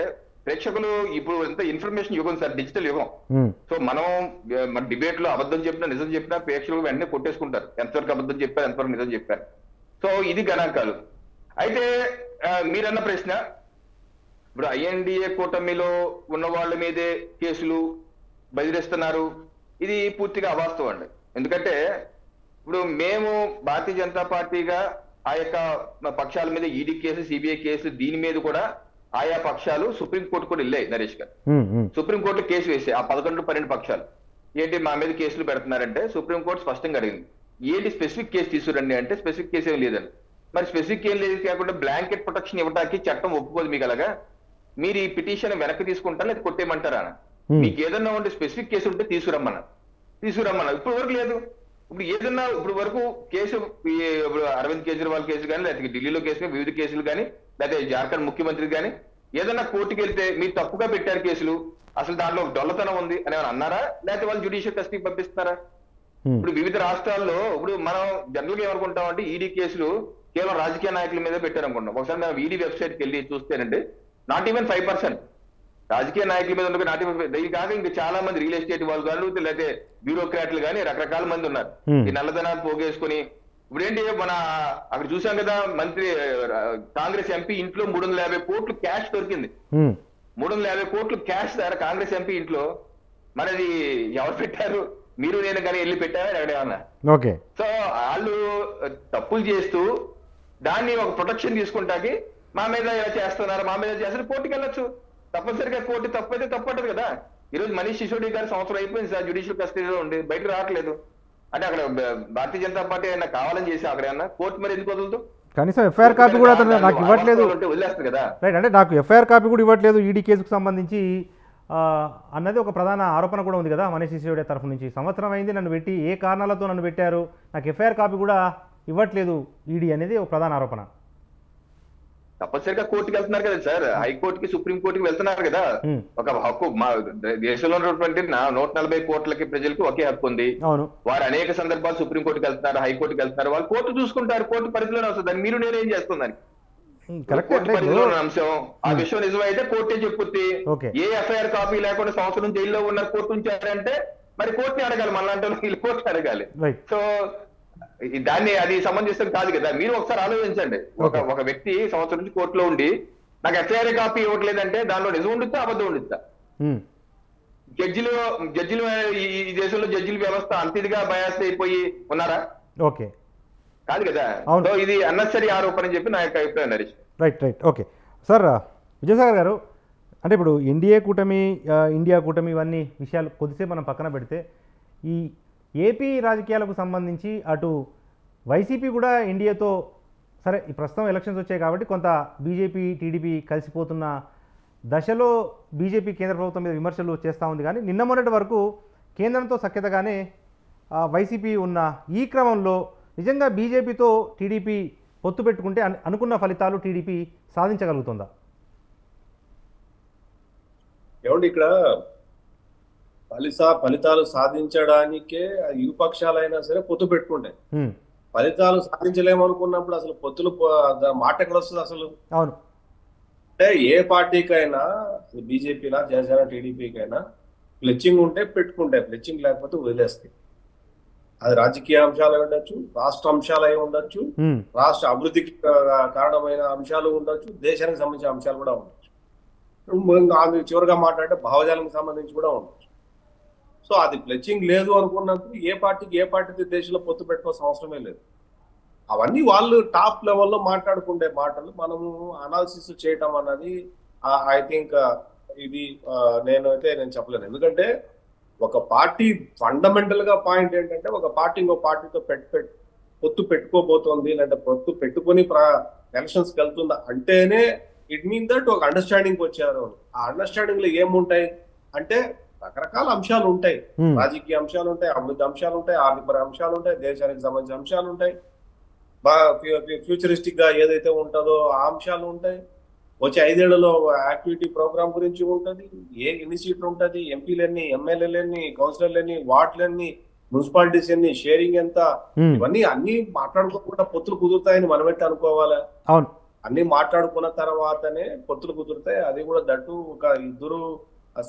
ప్రేక్షకులు ఇప్పుడు ఎంత ఇన్ఫర్మేషన్ యుగం సార్, డిజిటల్ యుగం. సో మనం మన డిబేట్ లో అబద్ధం చెప్పినా నిజం చెప్పినా ప్రేక్షకులు వెంటనే కొట్టేసుకుంటారు, ఎంతవరకు అబద్ధం చెప్పారు ఎంతవరకు నిజం చెప్పారు. సో ఇది గణాంకాలు. అయితే మీరన్న ప్రశ్న, ఇప్పుడు INDA కూటమిలో ఉన్న వాళ్ళ మీదే కేసులు బెదిరిస్తున్నారు, ఇది పూర్తిగా అవాస్తవం అండి. ఎందుకంటే ఇప్పుడు మేము భారతీయ జనతా పార్టీగా ఆ యొక్క పక్షాల మీద ఈడీ కేసు, సిబిఐ కేసు, దీని మీద కూడా ఆయా పక్షాలు సుప్రీంకోర్టు కూడా వెళ్ళాయి నరేష్ గారు. సుప్రీంకోర్టులో కేసు వేసాయి ఆ 11-12 పక్షాలు. ఏంటి మా మీద కేసులు పెడుతున్నారంటే సుప్రీంకోర్టు స్పష్టంగా అడిగింది, ఏంటి స్పెసిఫిక్ కేసు తీసుకురండి అంటే స్పెసిఫిక్ కేసు ఏం లేదండి. మరి స్పెసిఫిక్ ఏం లేదు కాకుండా బ్లాంకెట్ ప్రొటెక్షన్ ఇవ్వడానికి చట్టం ఒప్పుకోదు మీకు. అలాగా మీరు ఈ పిటిషన్ వెనక్కి తీసుకుంటారా లేదా కొట్టేయమంటారా? మీకు ఏదన్నా ఉంటే స్పెసిఫిక్ కేసు ఉంటే తీసుకురమ్మన్నా. ఇప్పుడు వరకు లేదు. ఇప్పుడు ఏదన్నా ఇప్పుడు వరకు కేసు ఇప్పుడు అరవింద్ కేజ్రీవాల్ కేసు కానీ, లేకపోతే ఢిల్లీలో కేసు, వివిధ కేసులు కానీ, లేకపోతే జార్ఖండ్ ముఖ్యమంత్రి కానీ ఏదన్నా కోర్టుకి వెళ్తే మీరు తప్పుగా పెట్టారు కేసులు, అసలు దాంట్లో ఒక డొల్లతనం ఉంది అని ఏమైనా అన్నారా, లేకపోతే వాళ్ళు జ్యుడిషియల్ కస్టడీకి పంపిస్తున్నారా? ఇప్పుడు వివిధ రాష్ట్రాల్లో ఇప్పుడు మనం జనరల్ గా ఏమనుకుంటాం అంటే ఈడీ కేసులు కేవలం రాజకీయ నాయకుల మీద పెట్టారనుకుంటాం. ఒకసారి మేము ఈడీ వెబ్సైట్ కి వెళ్ళి చూస్తేనండి నాట్ ఈవెన్ 5% రాజకీయ నాయకుల మీద ఉండగా నాట్ ఈవెన్. ఇది కాక ఇంకా చాలా మంది రియల్ ఎస్టేట్ వాళ్ళు కానీ, లేకపోతే బ్యూరోక్రాట్లు కానీ రకరకాల మంది ఉన్నారు ఈ నల్లధనాన్ని పోగేసుకుని. ఇప్పుడు ఏంటి మన అక్కడ చూసాం కదా, మంత్రి కాంగ్రెస్ ఎంపీ ఇంట్లో 350 కోట్లు క్యాష్ దొరికింది. 350 కోట్లు క్యాష్ సార్ కాంగ్రెస్ ఎంపీ ఇంట్లో. మనది ఎవరు పెట్టారు? మీరు నేను కానీ వెళ్ళి పెట్టారా ఎక్కడేమన్నా? సో వాళ్ళు తప్పులు చేస్తూ దాన్ని ఒక ప్రొటెక్షన్ తీసుకుంటాకి మా మీద ఇలా చేస్తున్నారు, మా మీద చేస్తారు, కోర్టుకి వెళ్ళొచ్చు. తప్పనిసరిగా కోర్టు తప్పైతే తప్పటది కదా. ఈ రోజు మనీష్ సిసోడియా గారు సంవత్సరం అయిపోయింది సార్ జ్యుడిషియల్ కస్టడీలో ఉండి, బయటకు రావట్లేదు. అంటే అక్కడ భారతీయ జనతా పార్టీ అయినా కావాలని చేసి అక్కడ ఏమన్నా కోర్టు మరి ఎందుకు వదలదు? కనీసం ఎఫ్ఐఆర్ కాపీ కూడా నాకు ఇవ్వట్లేదు. వదిలేస్తుంది కదా. రైట్, అంటే నాకు ఎఫ్ఐఆర్ కాపీ కూడా ఇవ్వట్లేదు ఈడీ కేసుకు సంబంధించి అన్నది ఒక ప్రధాన ఆరోపణ కూడా ఉంది కదా మనీష్ సిసోడియా తరఫు నుంచి. సంవత్సరం అయింది నన్ను పెట్టి, ఏ కారణాలతో నన్ను పెట్టారు, నాకు ఎఫ్ఐఆర్ కాపీ కూడా ఇవ్వట్లేదు ఈడీ అనేది ఒక ప్రధాన ఆరోపణ. తప్పనిసరిగా కోర్టుకి వెళ్తున్నారు కదా సార్, హైకోర్టుకి సుప్రీంకోర్టుకి వెళ్తున్నారు కదా. ఒక హక్కు మా దేశంలో ఉన్నటువంటి 140 కోట్లకి ప్రజలకు ఒకే హక్కు ఉంది. వారు అనేక సందర్భాలు సుప్రీంకోర్టుకి వెళ్తున్నారు, హైకోర్టుకి వెళ్తున్నారు, వాళ్ళు కోర్టు చూసుకుంటారు, కోర్టు పరిధిలోనే వస్తుంది. మీరు నేనేం చేస్తుందని కరెక్ట్ కోర్టు పరిధిలో ఉన్న అంశం. ఆ విషయం నిజమైతే కోర్టే చెప్పుద్ది. ఓకే. ఏ ఎఫ్ఐఆర్ కాపీ లేకుండా సంవత్సరం జైల్లో ఉన్న కోర్టు ఉంచారంటే మరి కోర్టుని అడగాలి, మనలాంటి వీళ్ళు కోర్టుని అడగాలి. రైట్. సో దాన్ని అది సమంజసం కాదు కదా. మీరు ఒకసారి ఆలోచించండి, ఒక వ్యక్తి సంవత్సరం నుంచి కోర్టులో ఉండి నాకు ఎఫ్ఐఆర్ కాపీ ఇవ్వట్లేదంటే దానిలో నిజం ఉండుతా అబద్ధం ఉండుతా? జడ్జిలు ఈ దేశంలో జడ్జిల వ్యవస్థ అంత ఇదిగా బయాస్ అయిపోయి ఉన్నారా? ఓకే, కాదు కదా. అవును. సో ఇది అన్నెసరీ ఆరోపణ అని చెప్పి నా యొక్క అభిప్రాయం Naresh. Right. Okay sir, Vijayasagar గారు, అంటే ఇప్పుడు ఎన్డీఏ కూటమి, ఇండియా కూటమి, ఇవన్నీ విషయాలు కొద్దిసేపు మనం పక్కన పెడితే ఈ ఏపీ రాజకీయాలకు సంబంధించి అటు వైసీపీ కూడా ఎన్డీఏతో, సరే ఈ ప్రస్తుతం ఎలక్షన్స్ వచ్చాయి కాబట్టి కొంత బీజేపీ టీడీపీ కలిసిపోతున్న దశలో బీజేపీ కేంద్ర ప్రభుత్వం మీద విమర్శలు చేస్తూ ఉంది. కానీ నిన్న మొన్నటి వరకు కేంద్రంతో సఖ్యతగానే వైసీపీ ఉన్న ఈ క్రమంలో నిజంగా బీజేపీతో టీడీపీ పొత్తు పెట్టుకుంటే అనుకున్న ఫలితాలు టీడీపీ సాధించగలుగుతుందా? ఏమండి, ఇక్కడ ఫలితాలు సాధించడానికే ఇరు పక్షాలైనా సరే పొత్తు పెట్టుకుంటాయి. ఫలితాలు సాధించలేమనుకున్నప్పుడు అసలు పొత్తులు మాట ఎక్కడ వస్తుంది అసలు? అవును. అంటే ఏ పార్టీకైనా, బీజేపీనా జనసేన టీడీపీకైనా ఫ్లెచ్చింగ్ ఉంటే పెట్టుకుంటాయి, ఫ్లెచ్చింగ్ లేకపోతే వదిలేస్తాయి. అది రాజకీయ అంశాలు ఉండొచ్చు, రాష్ట్ర అంశాలు అయి ఉండొచ్చు, రాష్ట్ర అభివృద్ధికి కారణమైన అంశాలు ఉండొచ్చు, దేశానికి సంబంధించిన అంశాలు కూడా ఉండొచ్చు. చివరిగా మాట్లాడితే భావజాలకు సంబంధించి కూడా ఉండొచ్చు. సో అది ఫ్లెచ్చింగ్ లేదు అనుకున్నప్పుడు ఏ పార్టీకి దేశంలో పొత్తు పెట్టుకోవాల్సిన అవసరమే లేదు. అవన్నీ వాళ్ళు టాప్ లెవెల్లో మాట్లాడుకుంటే మాటలు మనము అనాలిసిస్ చేయటం అన్నది ఐ థింక్ ఇది నేను చెప్పలేను. ఎందుకంటే ఒక పార్టీ ఫండమెంటల్ గా పాయింట్ ఏంటంటే, ఒక పార్టీ ఇంకో పార్టీతో పొత్తు పెట్టుకోబోతోంది, లేదంటే పొత్తు పెట్టుకుని ఎలక్షన్స్కి వెళ్తుందా అంటేనే ఇట్ మీన్ దట్ ఒక అండర్స్టాండింగ్ వచ్చారు. ఆ అండర్స్టాండింగ్ లో ఏముంటాయి అంటే రకరకాల అంశాలు ఉంటాయి. రాజకీయ అంశాలు ఉంటాయి, అభివృద్ధి అంశాలు ఉంటాయి, ఆర్థిక అంశాలు ఉంటాయి, దేశానికి సంబంధించిన అంశాలు ఉంటాయి, ఫ్యూచరిస్టిక్ గా ఏదైతే ఉంటుందో ఆ అంశాలు ఉంటాయి. వచ్చే 5 ఏళ్లలో యాక్టివిటీ ప్రోగ్రామ్ గురించి ఉంటుంది, ఎన్ని సీట్లు ఉంటుంది, ఎంపీలు ఎన్ని, ఎమ్మెల్యేలు ఎన్ని, కౌన్సిలర్లు ఎన్ని, వార్డులు ఎన్ని, మున్సిపాలిటీస్ ఎన్ని, షేరింగ్ ఎంత, ఇవన్నీ అన్ని మాట్లాడుకోకుండా పొత్తులు కుదురుతాయని మనం ఎట్లా అనుకోవాలా? అవును, అన్ని మాట్లాడుకున్న తర్వాతనే పొత్తులు కుదురుతాయి. అది కూడా దట్టు ఒక ఇద్దరు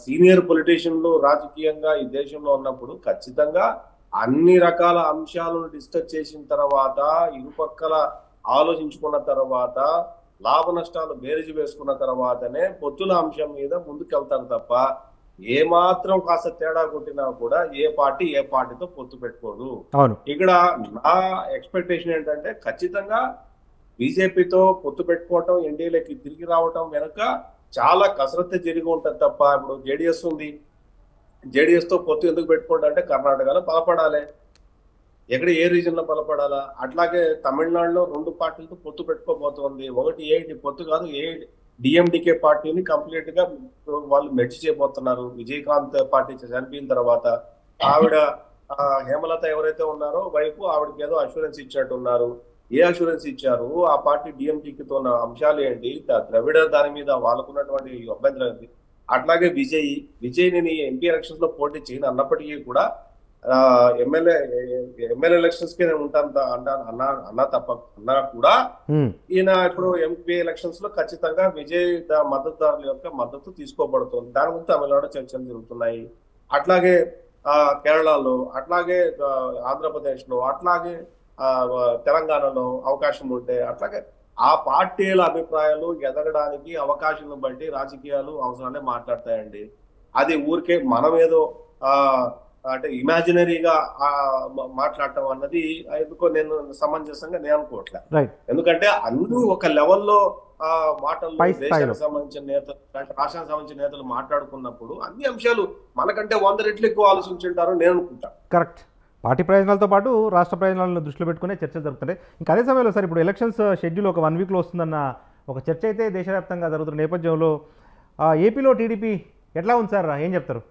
సీనియర్ పొలిటీషియన్లు రాజకీయంగా ఈ దేశంలో ఉన్నప్పుడు ఖచ్చితంగా అన్ని రకాల అంశాలను డిస్కస్ చేసిన తర్వాత, ఇరుపక్కల ఆలోచించుకున్న తర్వాత, లాభ నష్టాలు బేరీజు వేసుకున్న తర్వాతనే పొత్తుల అంశం మీద ముందుకెళ్తారు తప్ప ఏమాత్రం కాస్త తేడా కొట్టినా కూడా ఏ పార్టీతో పొత్తు పెట్టుకోదు. ఇక్కడ నా ఎక్స్పెక్టేషన్ ఏంటంటే, ఖచ్చితంగా బీజేపీతో పొత్తు పెట్టుకోవటం, ఎన్డీఏలోకి తిరిగి రావటం వెనుక చాలా కసరత్తు జరిగి ఉంటుంది తప్ప, ఇప్పుడు జేడీఎస్ ఉంది, జేడీఎస్ తో పొత్తు ఎందుకు పెట్టుకోవడం అంటే కర్ణాటకలో బలపడాలి, ఎక్కడ ఏ రీజన్ లో బలపడాలా. అట్లాగే తమిళనాడులో 2 పార్టీలతో పొత్తు పెట్టుకోబోతోంది. ఒకటి ఏఐటి పొత్తు కాదు, డిఎండికే పార్టీని కంప్లీట్ గా వాళ్ళు మెర్జ్ చేయబోతున్నారు. విజయకాంత్ పార్టీ చనిపోయిన తర్వాత ఆవిడ హేమలత ఎవరైతే ఉన్నారో వైపు ఆవిడకి ఏదో అష్యూరెన్స్ ఇచ్చినట్టు ఉన్నారు. ఏ అష్యూరెన్స్ ఇచ్చారు? ఆ పార్టీ డిఎండికేతో ఉన్న అంశాలు ఏంటి, ద్రవిడ దాని మీద వాళ్ళకున్నటువంటి అభ్యంతరం ఏంటి. అట్లాగే విజయ్ నేను ఎంపీ ఎలక్షన్స్ లో పోటీ చేయను అన్నప్పటికీ కూడా ఎమ్మెల్యే ఎలక్షన్స్ కి నేను ఉంటాను అన్నా కూడా ఈయన ఇప్పుడు ఎంపీ ఎలక్షన్స్ లో ఖచ్చితంగా విజయ్ మద్దతుదారుల యొక్క మద్దతు తీసుకోబడుతుంది. దాని గురించి తమిళనాడు చర్చలు జరుగుతున్నాయి. అట్లాగే కేరళలో, అట్లాగే ఆంధ్రప్రదేశ్ లో, అట్లాగే తెలంగాణలో అవకాశం ఉంటే, అట్లాగే ఆ పార్టీల అభిప్రాయాలు ఎదగడానికి అవకాశం బట్టి రాజకీయాలు అవసరాన్ని మాట్లాడతాయండి. అది ఊరికే మనం ఏదో అంటే ఇమాజినరీగా మాట్లాడటం అన్నది ఎందుకో నేను సమంజసంగా నేను అనుకోవట్లేదు. ఎందుకంటే అందరూ ఒక లెవెల్లో మాటలు దేశానికి సంబంధించిన నేతలు, రాష్ట్రానికి సంబంధించిన నేతలు మాట్లాడుకున్నప్పుడు అన్ని అంశాలు మనకంటే 100 రెట్లు ఎక్కువ ఆలోచించుంటారు నేను అనుకుంటాను. కరెక్ట్. పార్టీ ప్రయోజనాలతో పాటు రాష్ట్ర ప్రయోజనాలను దృష్టిలో పెట్టుకునే చర్చలు జరుగుతున్నాయి. ఇంకా అదే సమయంలో సార్, ఇప్పుడు ఎలక్షన్స్ షెడ్యూల్ ఒక 1 వీక్లో వస్తుందన్న ఒక చర్చ అయితే దేశవ్యాప్తంగా జరుగుతున్న నేపథ్యంలో ఏపీలో టీడీపీ ఎట్లా ఉంది సార్, ఏం చెప్తారు?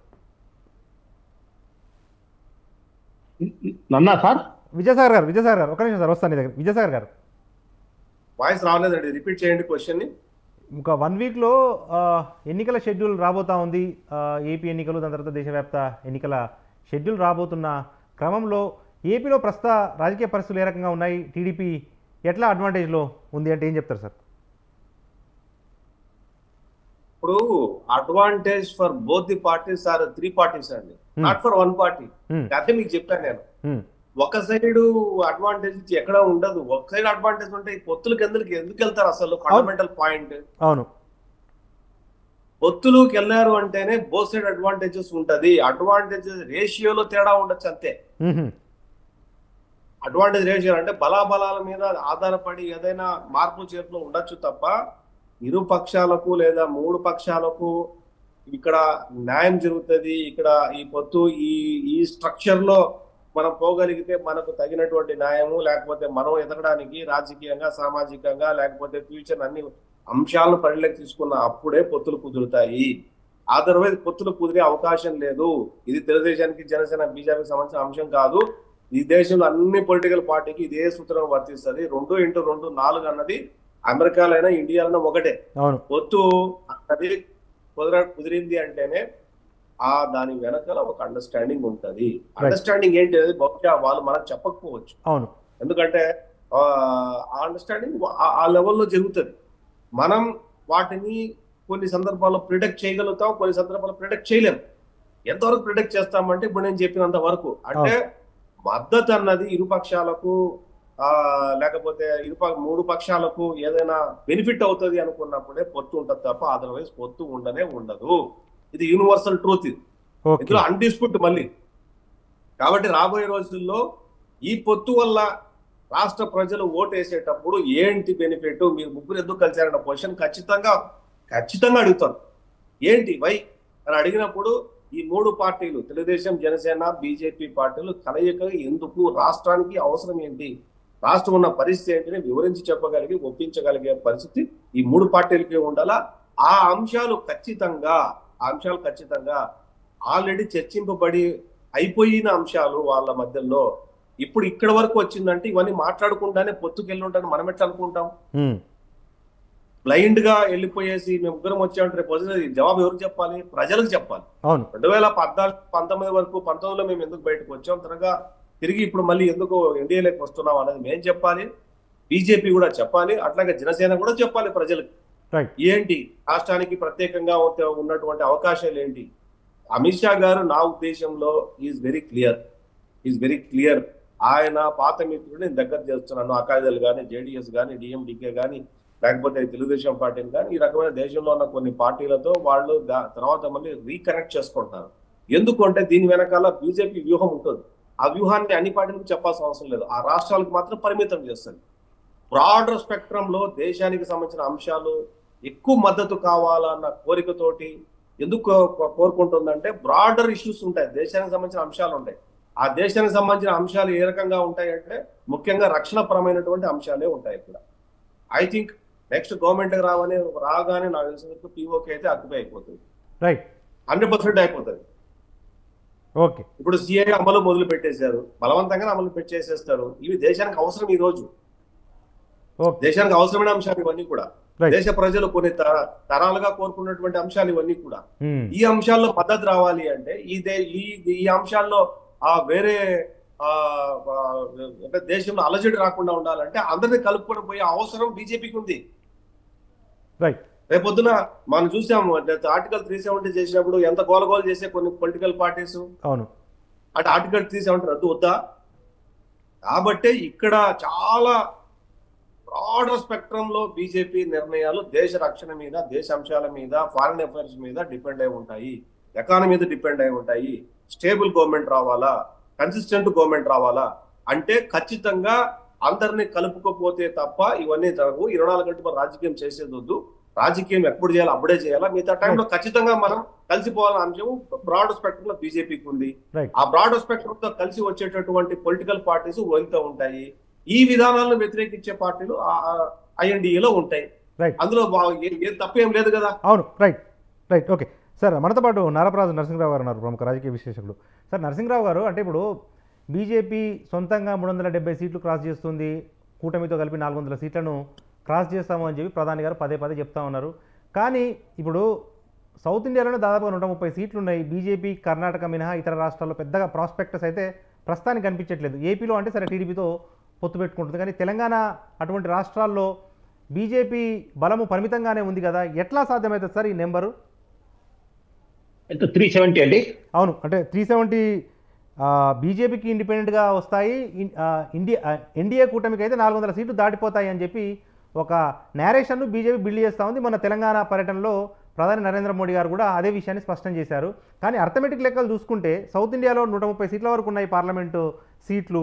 సార్ విజయసాగర్ గారు ఒక నిమిషం సార్, వస్తాను దగ్గర. విజయసాగర్ గారు వాయిస్ రాలేదండి, రిపీట్ చేయండి క్వశ్చన్ని. ఇంకా 1 వీక్లో ఎన్నికల షెడ్యూల్ రాబోతా ఉంది. ఏపీ ఎన్నికలు, దాని తర్వాత దేశవ్యాప్త ఎన్నికల షెడ్యూల్ రాబోతున్న క్రమంలో ఏపీలో ప్రస్తుత రాజకీయ పరిస్థితులు ఏ రకంగా ఉన్నాయి, టీడీపీ ఎట్లా అడ్వాంటేజ్లో ఉంది అంటే ఏం చెప్తారు సార్? ఇప్పుడు advantage for both the parties are 3 parties అండి, నాట్ ఫర్ 1 పార్టీ. అదే మీకు చెప్పాను నేను. ఒక సైడ్ అడ్వాంటేజ్ ఎక్కడ ఉండదు. ఒక సైడ్ అడ్వాంటేజ్ ఉంటే ఈ పొత్తులకు ఎందుకు వెళ్తారు అసలు? Fundamental point. అవును, పొత్తులకు వెళ్ళారు అంటేనే బోత్ సైడ్ అడ్వాంటేజెస్ ఉంటది. అడ్వాంటేజెస్ రేషియోలో తేడా ఉండొచ్చు అంతే. అడ్వాంటేజ్ రేషియో అంటే బలాబలాల మీద ఆధారపడి ఏదైనా మార్పు చేర్పులు ఉండొచ్చు తప్ప ఇరు పక్షాలకు లేదా 3 పక్షాలకు ఇక్కడ న్యాయం జరుగుతుంది. ఇక్కడ ఈ పొత్తు ఈ స్ట్రక్చర్ లో మనం పోగలిగితే మనకు తగినటువంటి న్యాయము, లేకపోతే మనం ఎదగడానికి రాజకీయంగా, సామాజికంగా, లేకపోతే ఫ్యూచర్ అన్ని అంశాలను పరిగణలోకి తీసుకున్న అప్పుడే పొత్తులు కుదురుతాయి. అదర్వైజ్ పొత్తులు కుదిరే అవకాశం లేదు. ఇది తెలుగుదేశానికి, జనసేన, బీజేపీకి సంబంధించిన అంశం కాదు. ఈ దేశంలో అన్ని పొలిటికల్ పార్టీకి ఇదే సూత్రం వర్తిస్తుంది. 2x2 4 అన్నది అమెరికాలైనా ఇండియాలైనా ఒకటే. పొత్తు అన్నది కుదిరింది అంటేనే దాని వెనకాల ఒక అండర్స్టాండింగ్ ఉంటది. అండర్స్టాండింగ్ ఏంటి అనేది బహుశా వాళ్ళు మనకు చెప్పకపోవచ్చు. ఎందుకంటే ఆ అండర్స్టాండింగ్ ఆ లెవెల్లో జరుగుతుంది. మనం వాటిని కొన్ని సందర్భాల్లో ప్రిడిక్ట్ చేయగలుగుతాం, కొన్ని సందర్భాల్లో ప్రిడిక్ట్ చేయలేం. ఎంతవరకు ప్రిడిక్ట్ చేస్తామంటే ఇప్పుడు నేను చెప్పినంత వరకు. అంటే మద్దతు అన్నది ఇరుపక్షాలకు లేకపోతే 3 పక్షాలకు ఏదైనా బెనిఫిట్ అవుతుంది అనుకున్నప్పుడే పొత్తు ఉంటుంది తప్ప అదర్వైజ్ పొత్తు ఉండదు. ఇది యూనివర్సల్ ట్రూత్. ఇందులో అన్డిస్ప్యూట్ మళ్ళీ. కాబట్టి రాబోయే రోజుల్లో ఈ పొత్తు వల్ల రాష్ట్ర ప్రజలు ఓటు వేసేటప్పుడు ఏంటి బెనిఫిట్, మీరు ముగ్గురు ఎందుకు కలిసారన్న క్వశ్చన్ ఖచ్చితంగా అడుగుతారు. ఏంటి వై అని అడిగినప్పుడు ఈ 3 పార్టీలు, తెలుగుదేశం, జనసేన, బీజేపీ పార్టీలు కలయిక ఎందుకు, రాష్ట్రానికి అవసరం ఏంటి, రాష్ట్రం ఉన్న పరిస్థితి ఏంటిని వివరించి చెప్పగలిగి ఒప్పించగలిగే పరిస్థితి ఈ 3 పార్టీలకి ఉండాలా. ఆ అంశాలు ఖచ్చితంగా ఆల్రెడీ చర్చింపబడి అయిపోయిన అంశాలు వాళ్ళ మధ్యలో. ఇప్పుడు ఇక్కడ వరకు వచ్చిందంటే ఇవన్నీ మాట్లాడుకుంటానే పొత్తుకెళ్ళి ఉంటాను మనం ఎట్లా అనుకుంటాం? బ్లైండ్ గా వెళ్ళిపోయేసి మేము ముగ్గురం వచ్చామంటే రేపు జవాబు ఎవరికి చెప్పాలి? ప్రజలకు చెప్పాలి. 2014-19 వరకు 19లో మేము ఎందుకు బయటకు వచ్చాం, త్వరగా తిరిగి ఇప్పుడు మళ్ళీ ఎందుకు ఎన్డీఏలోకి వస్తున్నాం అనేది మేము చెప్పాలి, బీజేపీ కూడా చెప్పాలి, అట్లాగే జనసేన కూడా చెప్పాలి ప్రజలకు. ఏంటి రాష్ట్రానికి ప్రత్యేకంగా ఉన్నటువంటి అవకాశాలు ఏంటి? అమిత్ షా గారు నా ఉద్దేశంలో ఈజ్ వెరీ క్లియర్. ఆయన పాత మిత్రుడు నేను దగ్గర చేస్తున్నాను. అకాలీదళ్ కానీ, జేడీఎస్ కానీ, డిఎండికే కానీ, లేకపోతే తెలుగుదేశం పార్టీని కానీ, ఈ రకమైన దేశంలో ఉన్న కొన్ని పార్టీలతో వాళ్ళు తర్వాత మళ్ళీ రీకనెక్ట్ చేసుకుంటున్నారు. ఎందుకంటే దీని వెనకాల బీజేపీ వ్యూహం ఉంటుంది. ఆ వ్యూహాన్ని అన్ని పార్టీలకు చెప్పాల్సిన అవసరం లేదు, ఆ రాష్ట్రాలకు మాత్రం పరిమితం చేస్తుంది. బ్రాడర్ స్పెక్ట్రమ్ లో దేశానికి సంబంధించిన అంశాలు ఎక్కువ మద్దతు కావాలన్న కోరికతోటి ఎందుకు కోరుకుంటుందంటే బ్రాడర్ ఇష్యూస్ ఉంటాయి, దేశానికి సంబంధించిన అంశాలు ఉంటాయి. ఆ దేశానికి సంబంధించిన అంశాలు ఏ రకంగా ఉంటాయంటే ముఖ్యంగా రక్షణపరమైనటువంటి అంశాలే ఉంటాయి. ఇక్కడ ఐ థింక్ నెక్స్ట్ గవర్నమెంట్ రాగానే నాకు తెలిసినందుకు పీఓకే అయితే అక్యుపై అయిపోతుంది. 100% అయిపోతుంది. ఇప్పుడు సిఐ అమలు మొదలు పెట్టేశారు, బలవంతంగా అమలు చేసేస్తారు. ఇవి దేశానికి అవసరం. ఈ రోజు దేశానికి అవసరమైన అంశాలు ఇవన్నీ కూడా, దేశ ప్రజలు కొన్ని తరాలుగా కోరుకున్నటువంటి అంశాలు ఇవన్నీ కూడా. ఈ అంశాల్లో మద్దతు రావాలి అంటే ఈ అంశాల్లో వేరే దేశంలో అలజడి రాకుండా ఉండాలంటే అందరినీ కలుపుకొని పోయే అవసరం బీజేపీకి ఉంది. రేపొద్దున మనం చూసాము ఆర్టికల్ 370 చేసినప్పుడు ఎంత గోలగోలు చేసే కొన్ని పొలిటికల్ పార్టీస్. అంటే ఆర్టికల్ 370 రద్దు వద్దా? కాబట్టి ఇక్కడ చాలా బ్రాడర్ స్పెక్ట్రమ్ లో బీజేపీ నిర్ణయాలు దేశ రక్షణ మీద, దేశ అంశాల మీద, ఫారిన్ అఫైర్స్ మీద డిపెండ్ అయి ఉంటాయి, ఎకానమీ మీద డిపెండ్ అయి ఉంటాయి. స్టేబుల్ గవర్నమెంట్ రావాలా, కన్సిస్టెంట్ గవర్నమెంట్ రావాలా అంటే ఖచ్చితంగా అందరినీ కలుపుకోపోతే తప్ప ఇవన్నీ జరగవు. 24 గంటలు మనం రాజకీయం చేసేది వద్దు. రాజకీయం ఎప్పుడు చేయాలో అప్పుడే చేయాలా. మిగతా టైంలో ఖచ్చితంగా మనం కలిసిపోవాలన్న అంశం బ్రాడ్ స్పెక్ట్రమ్ లో బీజేపీకి ఉంది. ఆ బ్రాడ్ స్పెక్ట్రమ్ తో కలిసి వచ్చేటటువంటి పొలిటికల్ పార్టీస్ వెళ్తూ ఉంటాయి. ఈ విధానాలను వ్యతిరేకించే పార్టీలు ఐఎన్డీఏలో ఉంటాయి. అందులో తప్పేం లేదు కదా. అవును, రైట్ ఓకే సార్. మనతో పాటు నారపరాజు నరసింహరావు గారు ఉన్నారు, ప్రముఖ రాజకీయ విశ్లేషకులు. సార్ నరసింహరావు గారు, అంటే ఇప్పుడు బీజేపీ సొంతంగా 370 సీట్లు క్రాస్ చేస్తుంది, కూటమితో కలిపి 400 సీట్లను క్రాస్ చేస్తాము అని చెప్పి ప్రధాని గారు పదే చెప్తా ఉన్నారు. కానీ ఇప్పుడు సౌత్ ఇండియాలోనే దాదాపుగా 130 సీట్లు ఉన్నాయి. బీజేపీ కర్ణాటక మినహా ఇతర రాష్ట్రాల్లో పెద్దగా ప్రాస్పెక్టస్ అయితే ప్రస్తుతానికి కనిపించట్లేదు. ఏపీలో అంటే సరే టీడీపీతో పొత్తు పెట్టుకుంటుంది, కానీ తెలంగాణ అటువంటి రాష్ట్రాల్లో బీజేపీ బలము పరిమితంగానే ఉంది కదా, ఎట్లా సాధ్యమవుతుంది సార్ ఈ నెంబరు? ఎంత 370 అండి? అవును, అంటే 370 బీజేపీకి ఇండిపెండెంట్గా వస్తాయి, ఎన్డీఏ కూటమికి అయితే 400 సీట్లు దాటిపోతాయి అని చెప్పి ఒక నేరేషన్ను బీజేపీ బిల్డ్ చేస్తూ ఉంది. మన తెలంగాణ పర్యటనలో ప్రధాని నరేంద్ర మోడీ గారు కూడా అదే విషయాన్ని స్పష్టం చేశారు. కానీ అర్థమెటిక్ లెక్కలు చూసుకుంటే సౌత్ ఇండియాలో 130 సీట్ల వరకు ఉన్నాయి పార్లమెంటు సీట్లు,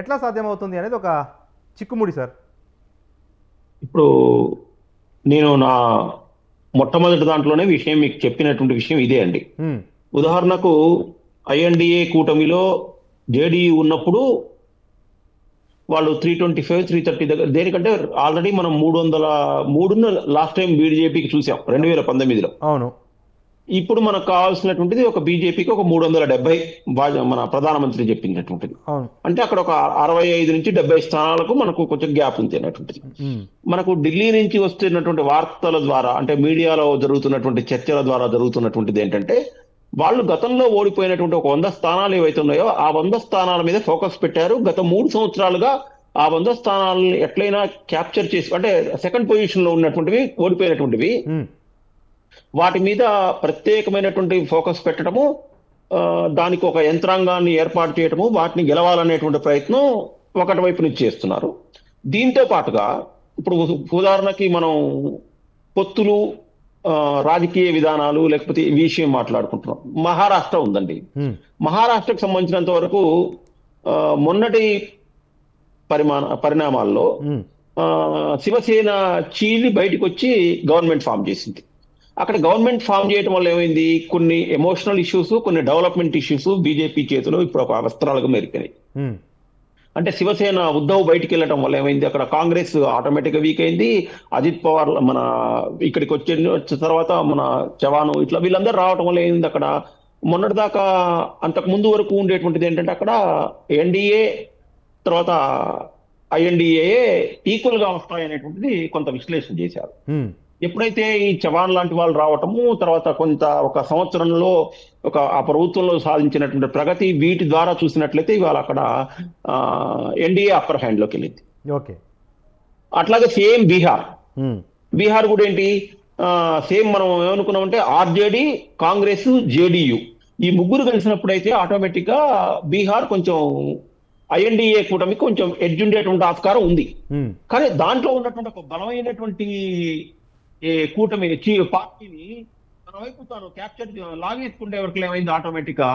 ఎట్లా సాధ్యమవుతుంది అనేది ఒక చిక్కుముడి సార్. ఇప్పుడు నేను నా మొట్టమొదటి దాంట్లోనే విషయం మీకు చెప్పినటువంటి విషయం ఇదే అండి. ఉదాహరణకు ఐఎన్డిఏ కూటమిలో జేడీయూ ఉన్నప్పుడు వాళ్ళు 325, 330 దగ్గర, దేనికంటే ఆల్రెడీ మనం 303 లాస్ట్ టైం బీజేపీకి చూసాం 2019లో. అవును. ఇప్పుడు మనకు కావాల్సినటువంటిది ఒక బీజేపీకి ఒక 370 మన ప్రధానమంత్రి చెప్పినటువంటిది. అంటే అక్కడ ఒక 65 నుంచి 70 స్థానాలకు మనకు కొంచెం గ్యాప్ ఉంది అన్నటువంటిది. మనకు ఢిల్లీ నుంచి వస్తున్నటువంటి వార్తల ద్వారా, అంటే మీడియాలో జరుగుతున్నటువంటి చర్చల ద్వారా జరుగుతున్నటువంటిది ఏంటంటే, వాళ్ళు గతంలో ఓడిపోయినటువంటి ఒక 100 స్థానాలు ఏవైతే ఉన్నాయో ఆ 100 స్థానాల మీద ఫోకస్ పెట్టారు. గత 3 సంవత్సరాలుగా ఆ 100 స్థానాలను ఎట్లయినా క్యాప్చర్ చేసి, అంటే సెకండ్ పొజిషన్ లో ఉన్నటువంటివి, ఓడిపోయినటువంటివి, వాటి మీద ప్రత్యేకమైనటువంటి ఫోకస్ పెట్టడము, దానికి ఒక యంత్రాంగాన్ని ఏర్పాటు చేయడము, వాటిని గెలవాలనేటువంటి ప్రయత్నం ఒకటి వైపు నుంచి చేస్తున్నారు. దీంతో పాటుగా ఇప్పుడు ఉదాహరణకి మనం పొత్తులు, రాజకీయ విధానాలు, లేకపోతే ఈ విషయం మాట్లాడుకుంటున్నాం. మహారాష్ట్ర ఉందండి. మహారాష్ట్రకు సంబంధించినంత వరకు మొన్నటి పరిణామాల్లో శివసేన చీలి బయటకు వచ్చి గవర్నమెంట్ ఫామ్ చేసింది. అక్కడ గవర్నమెంట్ ఫామ్ చేయడం వల్ల ఏమైంది, కొన్ని ఎమోషనల్ ఇష్యూస్, కొన్ని డెవలప్మెంట్ ఇష్యూస్ బీజేపీ చేతిలో ఇప్పుడు ఒక అవసరాలుగా మెరిగినాయి. అంటే శివసేన ఉద్ధవ్ బయటికి వెళ్ళడం వల్ల ఏమైంది, అక్కడ కాంగ్రెస్ ఆటోమేటిక్ గా వీక్ అయింది. అజిత్ పవార్ మన ఇక్కడికి వచ్చిన తర్వాత మన చవాను ఇట్లా వీళ్ళందరూ రావడం వల్ల ఏమైంది, అక్కడ మొన్నటిదాకా అంతకు ముందు వరకు ఉండేటువంటిది ఏంటంటే, అక్కడ ఎన్డీఏ తర్వాత ఐఎన్డీఏ ఈక్వల్ గా వస్తాయనేటువంటిది కొంత విశ్లేషణ చేశారు. ఎప్పుడైతే ఈ చవాన్ లాంటి వాళ్ళు రావటము, తర్వాత ఒక సంవత్సరంలో ఆ ప్రభుత్వంలో సాధించినటువంటి ప్రగతి, వీటి ద్వారా చూసినట్లయితే ఇవాళ అక్కడ ఎన్డీఏ అప్పర్ హ్యాండ్ లోకి వెళ్ళింది. ఓకే. అట్లాగే సేమ్ బీహార్ కూడా ఏంటి, సేమ్ మనం ఏమనుకున్నామంటే ఆర్జేడీ, కాంగ్రెస్, జేడీయూ ఈ ముగ్గురు కలిసినప్పుడైతే ఆటోమేటిక్ గా బీహార్ కొంచెం ఐఎన్డీఏ కూటమి కొంచెం ఎడ్జ్ ఉండేటువంటి ఆస్కారం ఉంది. కానీ దాంట్లో ఉన్నటువంటి ఒక బలమైనటువంటి కూటమి పార్టీని తన వైపు తాను క్యాప్చర్ లాగేసుకుంటే ఎవరికి ఏమైంది, ఆటోమేటిక్ గా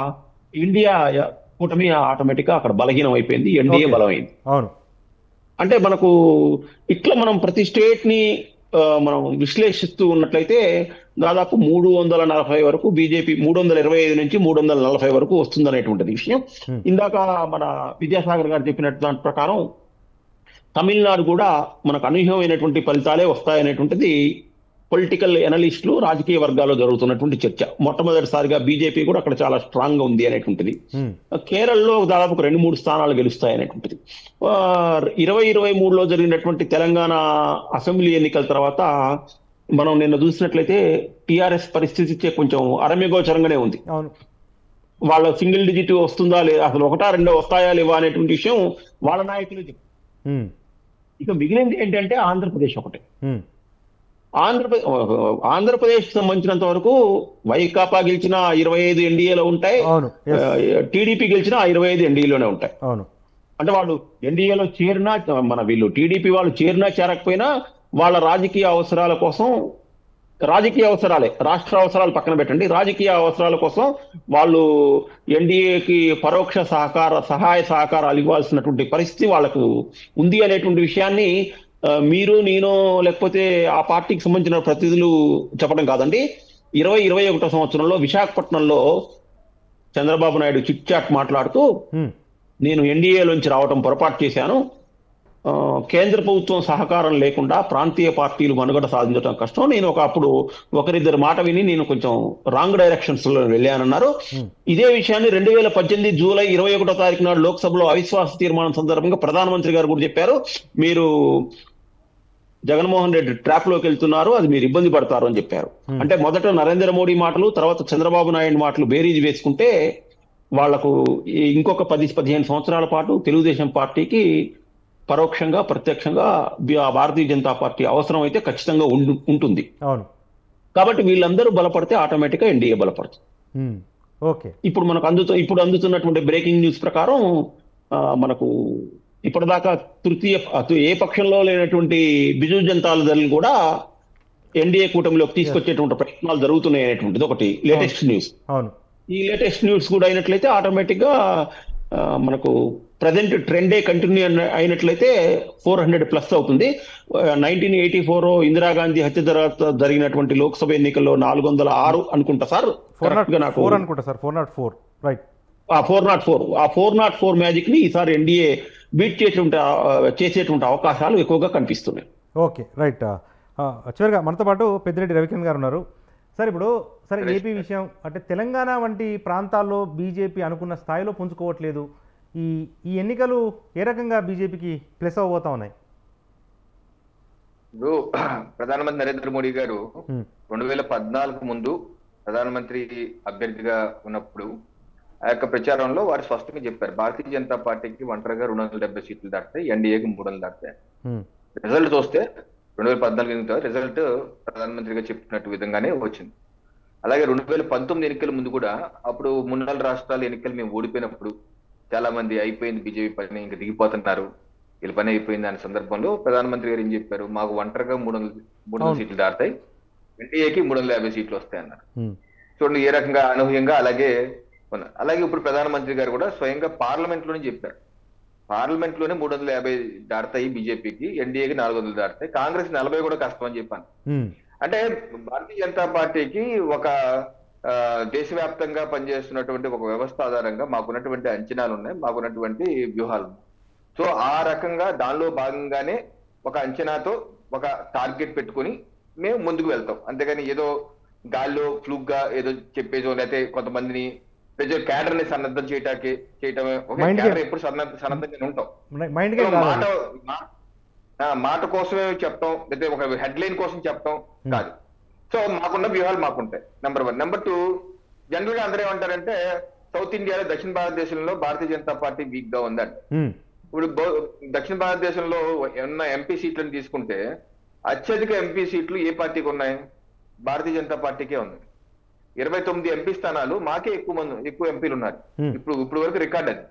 ఇండియా కూటమి ఆటోమేటిక్ గా అక్కడ బలహీనం అయిపోయింది, ఎన్డీఏ బలమైంది. అవును. అంటే మనకు ఇట్లా మనం ప్రతి స్టేట్ ని మనం విశ్లేషిస్తూ ఉన్నట్లయితే దాదాపు 340 వరకు బీజేపీ, 325 నుంచి 340 వరకు వస్తుందనేటువంటిది విషయం. ఇందాక మన విద్యాసాగర్ గారు చెప్పినట్టు దాని ప్రకారం తమిళనాడు కూడా మనకు అనూహ్యమైనటువంటి ఫలితాలే వస్తాయనేటువంటిది పొలిటికల్ ఎనలిస్టులు, రాజకీయ వర్గాల్లో జరుగుతున్నటువంటి చర్చ. మొట్టమొదటిసారిగా బీజేపీ కూడా అక్కడ చాలా స్ట్రాంగ్ గా ఉంది అనేటువంటిది. కేరళలో దాదాపు 2-3 స్థానాలు గెలుస్తాయనేటువంటిది. 2023లో జరిగినటువంటి తెలంగాణ అసెంబ్లీ ఎన్నికల తర్వాత మనం నిన్న చూసినట్లయితే టిఆర్ఎస్ పరిస్థితి కొంచెం అరమ్యగోచరంగానే ఉంది. వాళ్ళ సింగిల్ డిజిట్ వస్తుందా లేదా, అసలు 1-2 వస్తాయా లేవా అనేటువంటి విషయం వాళ్ళ నాయకులు చెప్పారు. ఇక మిగిలింది ఏంటంటే ఆంధ్రప్రదేశ్ ఒకటే. ఆంధ్రప్రదేశ్ సంబంధించినంత వరకు వైకాపా గెలిచిన 25 ఎన్డీఏలో ఉంటాయి, టీడీపీ గెలిచిన 25 ఎన్డీఏలోనే ఉంటాయి. అంటే వాళ్ళు ఎన్డీఏలో చేరినా, వీళ్ళు టీడీపీ వాళ్ళు చేరినా చేరకపోయినా వాళ్ళ రాజకీయ అవసరాల కోసం, రాజకీయ అవసరాలే, రాష్ట్ర అవసరాలు పక్కన పెట్టండి, రాజకీయ అవసరాల కోసం వాళ్ళు ఎన్డీఏకి పరోక్ష సహాయ సహకారాలు ఇవ్వాల్సినటువంటి పరిస్థితి వాళ్ళకు ఉంది అనేటువంటి విషయాన్ని మీరు, నేను, లేకపోతే ఆ పార్టీకి సంబంధించిన ప్రతినిధులు చెప్పడం కాదండి. 2021 సంవత్సరంలో విశాఖపట్నంలో చంద్రబాబు నాయుడు చిట్ చాట్ మాట్లాడుతూ, నేను ఎన్డీఏలోంచి రావడం పొరపాటు చేశాను, కేంద్ర ప్రభుత్వం సహకారం లేకుండా ప్రాంతీయ పార్టీలు మనుగడ సాధించడం కష్టం, నేను అప్పుడు ఒకరిద్దరు మాట విని నేను కొంచెం రాంగ్ డైరెక్షన్స్ లో వెళ్ళానన్నారు. ఇదే విషయాన్ని 2018 జూలై 21వ తారీఖు నాడు లోక్సభలో అవిశ్వాస తీర్మానం సందర్భంగా ప్రధానమంత్రి గారు కూడా చెప్పారు, మీరు జగన్మోహన్ రెడ్డి ట్రాప్ లోకి వెళ్తున్నారు, అది మీరు ఇబ్బంది పడతారు అని చెప్పారు. అంటే మొదట నరేంద్ర మోడీ మాటలు, తర్వాత చంద్రబాబు నాయుడు మాటలు బేరీజ్ వేసుకుంటే వాళ్లకు ఇంకొక 10-15 సంవత్సరాల పాటు తెలుగుదేశం పార్టీకి పరోక్షంగా ప్రత్యక్షంగా భారతీయ జనతా పార్టీ అవసరం అయితే ఖచ్చితంగా ఉంటుంది. అవును. కాబట్టి వీళ్ళందరూ బలపడితే ఆటోమేటిక్గా ఎన్డీఏ బలపడుతుంది. ఓకే. ఇప్పుడు అందుతున్నటువంటి బ్రేకింగ్ న్యూస్ ప్రకారం మనకు ఇప్పటిదాకా ఏ పక్షంలో లేనటువంటి బిజు జనతాల దళం కూడా ఎన్డీఏ కూటమిలోకి తీసుకొచ్చేటువంటి ప్రయత్నాలు జరుగుతున్నాయి అనేటువంటిది ఒకటి లేటెస్ట్ న్యూస్. అవును. ఈ లేటెస్ట్ న్యూస్ కూడా అయినట్లయితే ఆటోమేటిక్ గా మనకు ప్రజెంట్ ట్రెండే కంటిన్యూ అయినట్లయితే 400+ అవుతుంది. 1984 ఇందిరాగాంధీ హత్య తర్వాత జరిగినటువంటి లోక్సభ ఎన్నికల్లో 406 అనుకుంటా సార్. 404 అనుకుంటా సార్. 404 రైట్. 404 మ్యాజిక్ ని ఈసారి ఎన్డీఏ బీట్ చేసేటువంటి అవకాశాలు ఎక్కువగా కనిపిస్తున్నాయి. Okay right. చివరిగా మనతో పాటు పెద్దిరెడ్డి రవికిరణ్ గారు ఉన్నారు. సార్ ఇప్పుడు ఏపీ విషయం అంటే తెలంగాణ వంటి ప్రాంతాల్లో బీజేపీ అనుకున్న స్థాయిలో పుంజుకోవట్లేదు. ఈ ఎన్నికలు ఏ రకంగా బీజేపీకి ప్లస్ అవ్వబోతా ఉన్నాయి? ప్రధానమంత్రి నరేంద్ర మోడీ గారు 2014 ముందు ప్రధానమంత్రి అభ్యర్థిగా ఉన్నప్పుడు ఆ యొక్క ప్రచారంలో వారు స్పష్టంగా చెప్పారు, భారతీయ జనతా పార్టీకి ఒంటరిగా 270 సీట్లు దాటుతాయి, ఎన్డీఏకి 300 దాటుతాయి. రిజల్ట్ చూస్తే 2014 రిజల్ట్ ప్రధానమంత్రిగా చెప్పినట్టు విధంగానే వచ్చింది. అలాగే 2019 ఎన్నికల ముందు కూడా అప్పుడు 3 రాష్ట్రాల ఎన్నికలు మేము ఓడిపోయినప్పుడు చాలా మంది అయిపోయింది బీజేపీ పని, ఇంకా దిగిపోతున్నారు, వీళ్ళ పని అయిపోయింది అనే సందర్భంలో ప్రధానమంత్రి గారు ఏం చెప్పారు, మాకు ఒంటరిగా 300 సీట్లు దాటుతాయి, ఎన్డీఏకి 350 సీట్లు వస్తాయి అన్నారు. చూడండి ఏ రకంగా అనూహ్యంగా అలాగే ఉన్నారు. అలాగే ఇప్పుడు ప్రధానమంత్రి గారు కూడా స్వయంగా పార్లమెంట్ లోనే చెప్పారు, పార్లమెంట్ లోనే 350 దాటుతాయి బీజేపీకి, ఎన్డీఏకి 400 దాటుతాయి, కాంగ్రెస్ 40 కూడా కష్టం అని చెప్పాను. అంటే భారతీయ జనతా పార్టీకి ఒక దేశవ్యాప్తంగా పనిచేస్తున్నటువంటి ఒక వ్యవస్థ ఆధారంగా మాకున్నటువంటి అంచనాలు ఉన్నాయి, మాకున్నటువంటి వ్యూహాలు ఉన్నాయి. సో ఆ రకంగా దానిలో భాగంగానే ఒక అంచనాతో ఒక టార్గెట్ పెట్టుకుని మేము ముందుకు వెళ్తాం. అంతేగాని ఏదో గాల్లో ఫ్లూక్ గా ఏదో చెప్పేదో లేకపోతే కొంతమందిని ప్రజలు క్యాడర్ ని సన్నద్ధం చేయటమే. ఎప్పుడు సన్నద్ధంగా ఉంటాం, మాట కోసమే చెప్తాం, లేకపోతే ఒక హెడ్ లైన్ కోసం చెప్తాం కాదు. సో మాకున్న వ్యూహాలు మాకుంటాయి. నెంబర్ 1. నెంబర్ 2, జనరల్ గా అందరూ ఏమంటారంటే సౌత్ ఇండియాలో దక్షిణ భారతదేశంలో భారతీయ జనతా పార్టీ వీక్ గా ఉందంట. ఇప్పుడు దక్షిణ భారతదేశంలో ఉన్న ఎంపీ సీట్లను తీసుకుంటే అత్యధిక ఎంపీ సీట్లు ఏ పార్టీకి ఉన్నాయి? భారతీయ జనతా పార్టీకే ఉంది. 29 ఎంపీ స్థానాలు మాకే ఎక్కువ ఎంపీలు ఉన్నారు. ఇప్పుడు వరకు రికార్డ్ అది.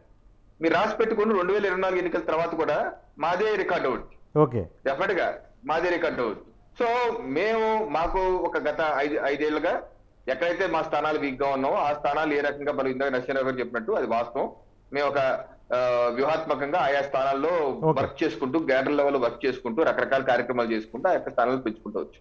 మీరు రాసి పెట్టుకుని 2024 ఎన్నికల తర్వాత కూడా మాదే రికార్డ్ అవుతుంది. డెఫినెట్ గా మాదే రికార్డ్ అవుతుంది. సో మాకు ఒక గత 5 ఏళ్లుగా ఎక్కడైతే మా స్థానాలు వీక్ గా ఉన్నామో ఆ స్థానాలు ఏ రకంగా మనం ఇందాక నరసింహరావు గారు చెప్పినట్టు అది వాస్తవం. మేము ఒక వ్యూహాత్మకంగా ఆయా స్థానాల్లో వర్క్ చేసుకుంటూ, గ్యాడర్ లెవెల్ వర్క్ చేసుకుంటూ, రకరకాల కార్యక్రమాలు చేసుకుంటూ ఆ యొక్క స్థానాలు పెంచుకుంటూ వచ్చు.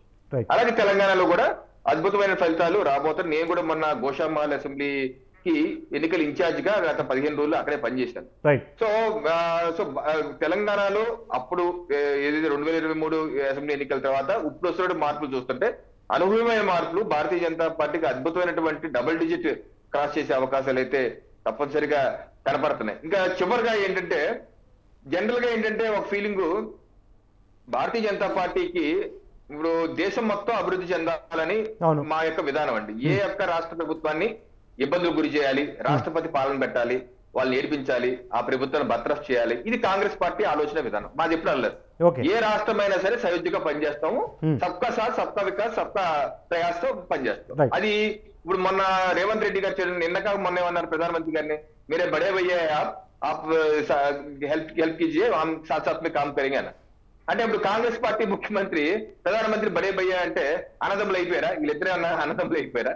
అలాగే తెలంగాణలో కూడా అద్భుతమైన ఫలితాలు రాబోతాయి. నేను కూడా మొన్న గోషామాల్ అసెంబ్లీకి ఎన్నికల ఇన్ఛార్జ్ గా గత 15 రోజులు అక్కడే పనిచేశాను. సో తెలంగాణలో అప్పుడు ఏదైతే 2023 అసెంబ్లీ ఎన్నికల తర్వాత ఇప్పుడు వస్తున్న మార్పులు చూస్తుంటే అనూహ్యమైన మార్పులు భారతీయ జనతా పార్టీకి అద్భుతమైనటువంటి డబుల్ డిజిట్ క్రాస్ చేసే అవకాశాలు అయితే తప్పనిసరిగా కనపడుతున్నాయి. ఇంకా చివరిగా ఏంటంటే జనరల్ గా ఏంటంటే ఒక ఫీలింగ్, భారతీయ జనతా పార్టీకి ఇప్పుడు దేశం మొత్తం అభివృద్ధి చెందాలని మా యొక్క విధానం అండి. ఏ యొక్క రాష్ట్ర ప్రభుత్వాన్ని ఇబ్బందులు గురి చేయాలి, రాష్ట్రపతి పాలన పెట్టాలి, వాళ్ళని ఏడిపించాలి, ఆ ప్రభుత్వాన్ని బర్తరఫ్ చేయాలి, ఇది కాంగ్రెస్ పార్టీ ఆలోచన విధానం. మాది ఎప్పుడు అనలేదు. ఏ రాష్ట్రమైనా సరే సయోధ్యగా పనిచేస్తాము, సబ్కా సాత్ సబ్కా వికాస్ సబ్కా ప్రయాస్ తో పనిచేస్తాం. అది ఇప్పుడు మొన్న రేవంత్ రెడ్డి గారు నిన్నగా మొన్న ఏమన్నారు ప్రధానమంత్రి గారిని, మీరే బడే భయ్యా ఆప్ హెల్ప్ కీజియే హమ్ సాత్ సాత్ మే కామ్ కరేంగే అన్న. అంటే ఇప్పుడు కాంగ్రెస్ పార్టీ ముఖ్యమంత్రి ప్రధానమంత్రి బడే భయ్యా అంటే అన్నదమ్ములు అయిపోయారా? వీళ్ళిద్దరే అన్నదమ్ములు అయిపోయారా?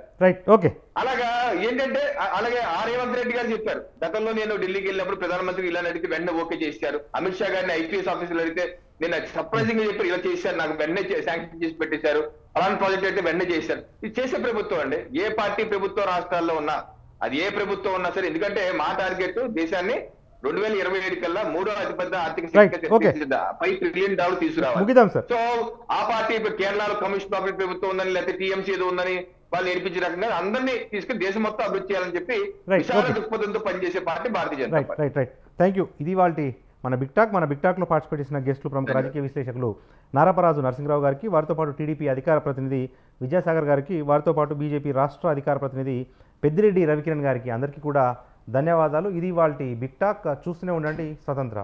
అలాగా ఏంటంటే అలాగే రేవంత్ రెడ్డి గారు చెప్పారు, గతంలో నేను ఢిల్లీకి వెళ్ళినప్పుడు ప్రధానమంత్రి ఇలా అడిగితే వెంటనే ఓకే చేశారు. అమిత్ షా గారిని ఐపీఎస్ ఆఫీసులు అడిగితే నేను సర్ప్రైజింగ్ గా చెప్పారు, ఇలా చేశారు, నాకు వెంటనే శాంక్షన్ చేసి పెట్టేశారు, అలాంటి ప్రాజెక్ట్ అయితే వెంటనే చేశారు. ఇది చేసే ప్రభుత్వం అండి. ఏ పార్టీ ప్రభుత్వం రాష్ట్రాల్లో ఉన్నా, అది ఏ ప్రభుత్వం ఉన్నా సరే, ఎందుకంటే మా టార్గెట్ దేశాన్ని 2027 కల్లా 3వ అతిపెద్ద ఆర్థిక $5 ట్రిలియన్ తీసుకురావాలి. సో ఆ పార్టీ కేరళలో కమిషన్ పబ్లిక్ ప్రభుత్వం ఉందని, లేకపోతే టీఎంసీ ఏదో ఉందని వాళ్ళు నేర్పించే రకంగా అందరినీ తీసుకుని దేశం మొత్తం అభివృద్ధి చేయాలని చెప్పి విశాల దృక్పథంతో పనిచేసే party Bharatiya Janata party. Thank you. ఇది వాళ్ళ మన బిగ్ టాక్ లో పార్టిసిపేట్ చేసిన గెస్టులు ప్రముఖ రాజకీయ విశ్లేషకులు నారాపరాజు నరసింహరావు గారికి, వారితో పాటు టీడీపీ అధికార ప్రతినిధి విద్యాసాగర్ గారికి, వారితో పాటు బీజేపీ రాష్ట్ర అధికార ప్రతినిధి పెద్దిరెడ్డి రవికిరణ్ గారికి, అందరికీ కూడా ధన్యవాదాలు. ఇది వాళ్ళ బిగ్ టాక్. చూస్తూనే ఉండండి స్వతంత్ర.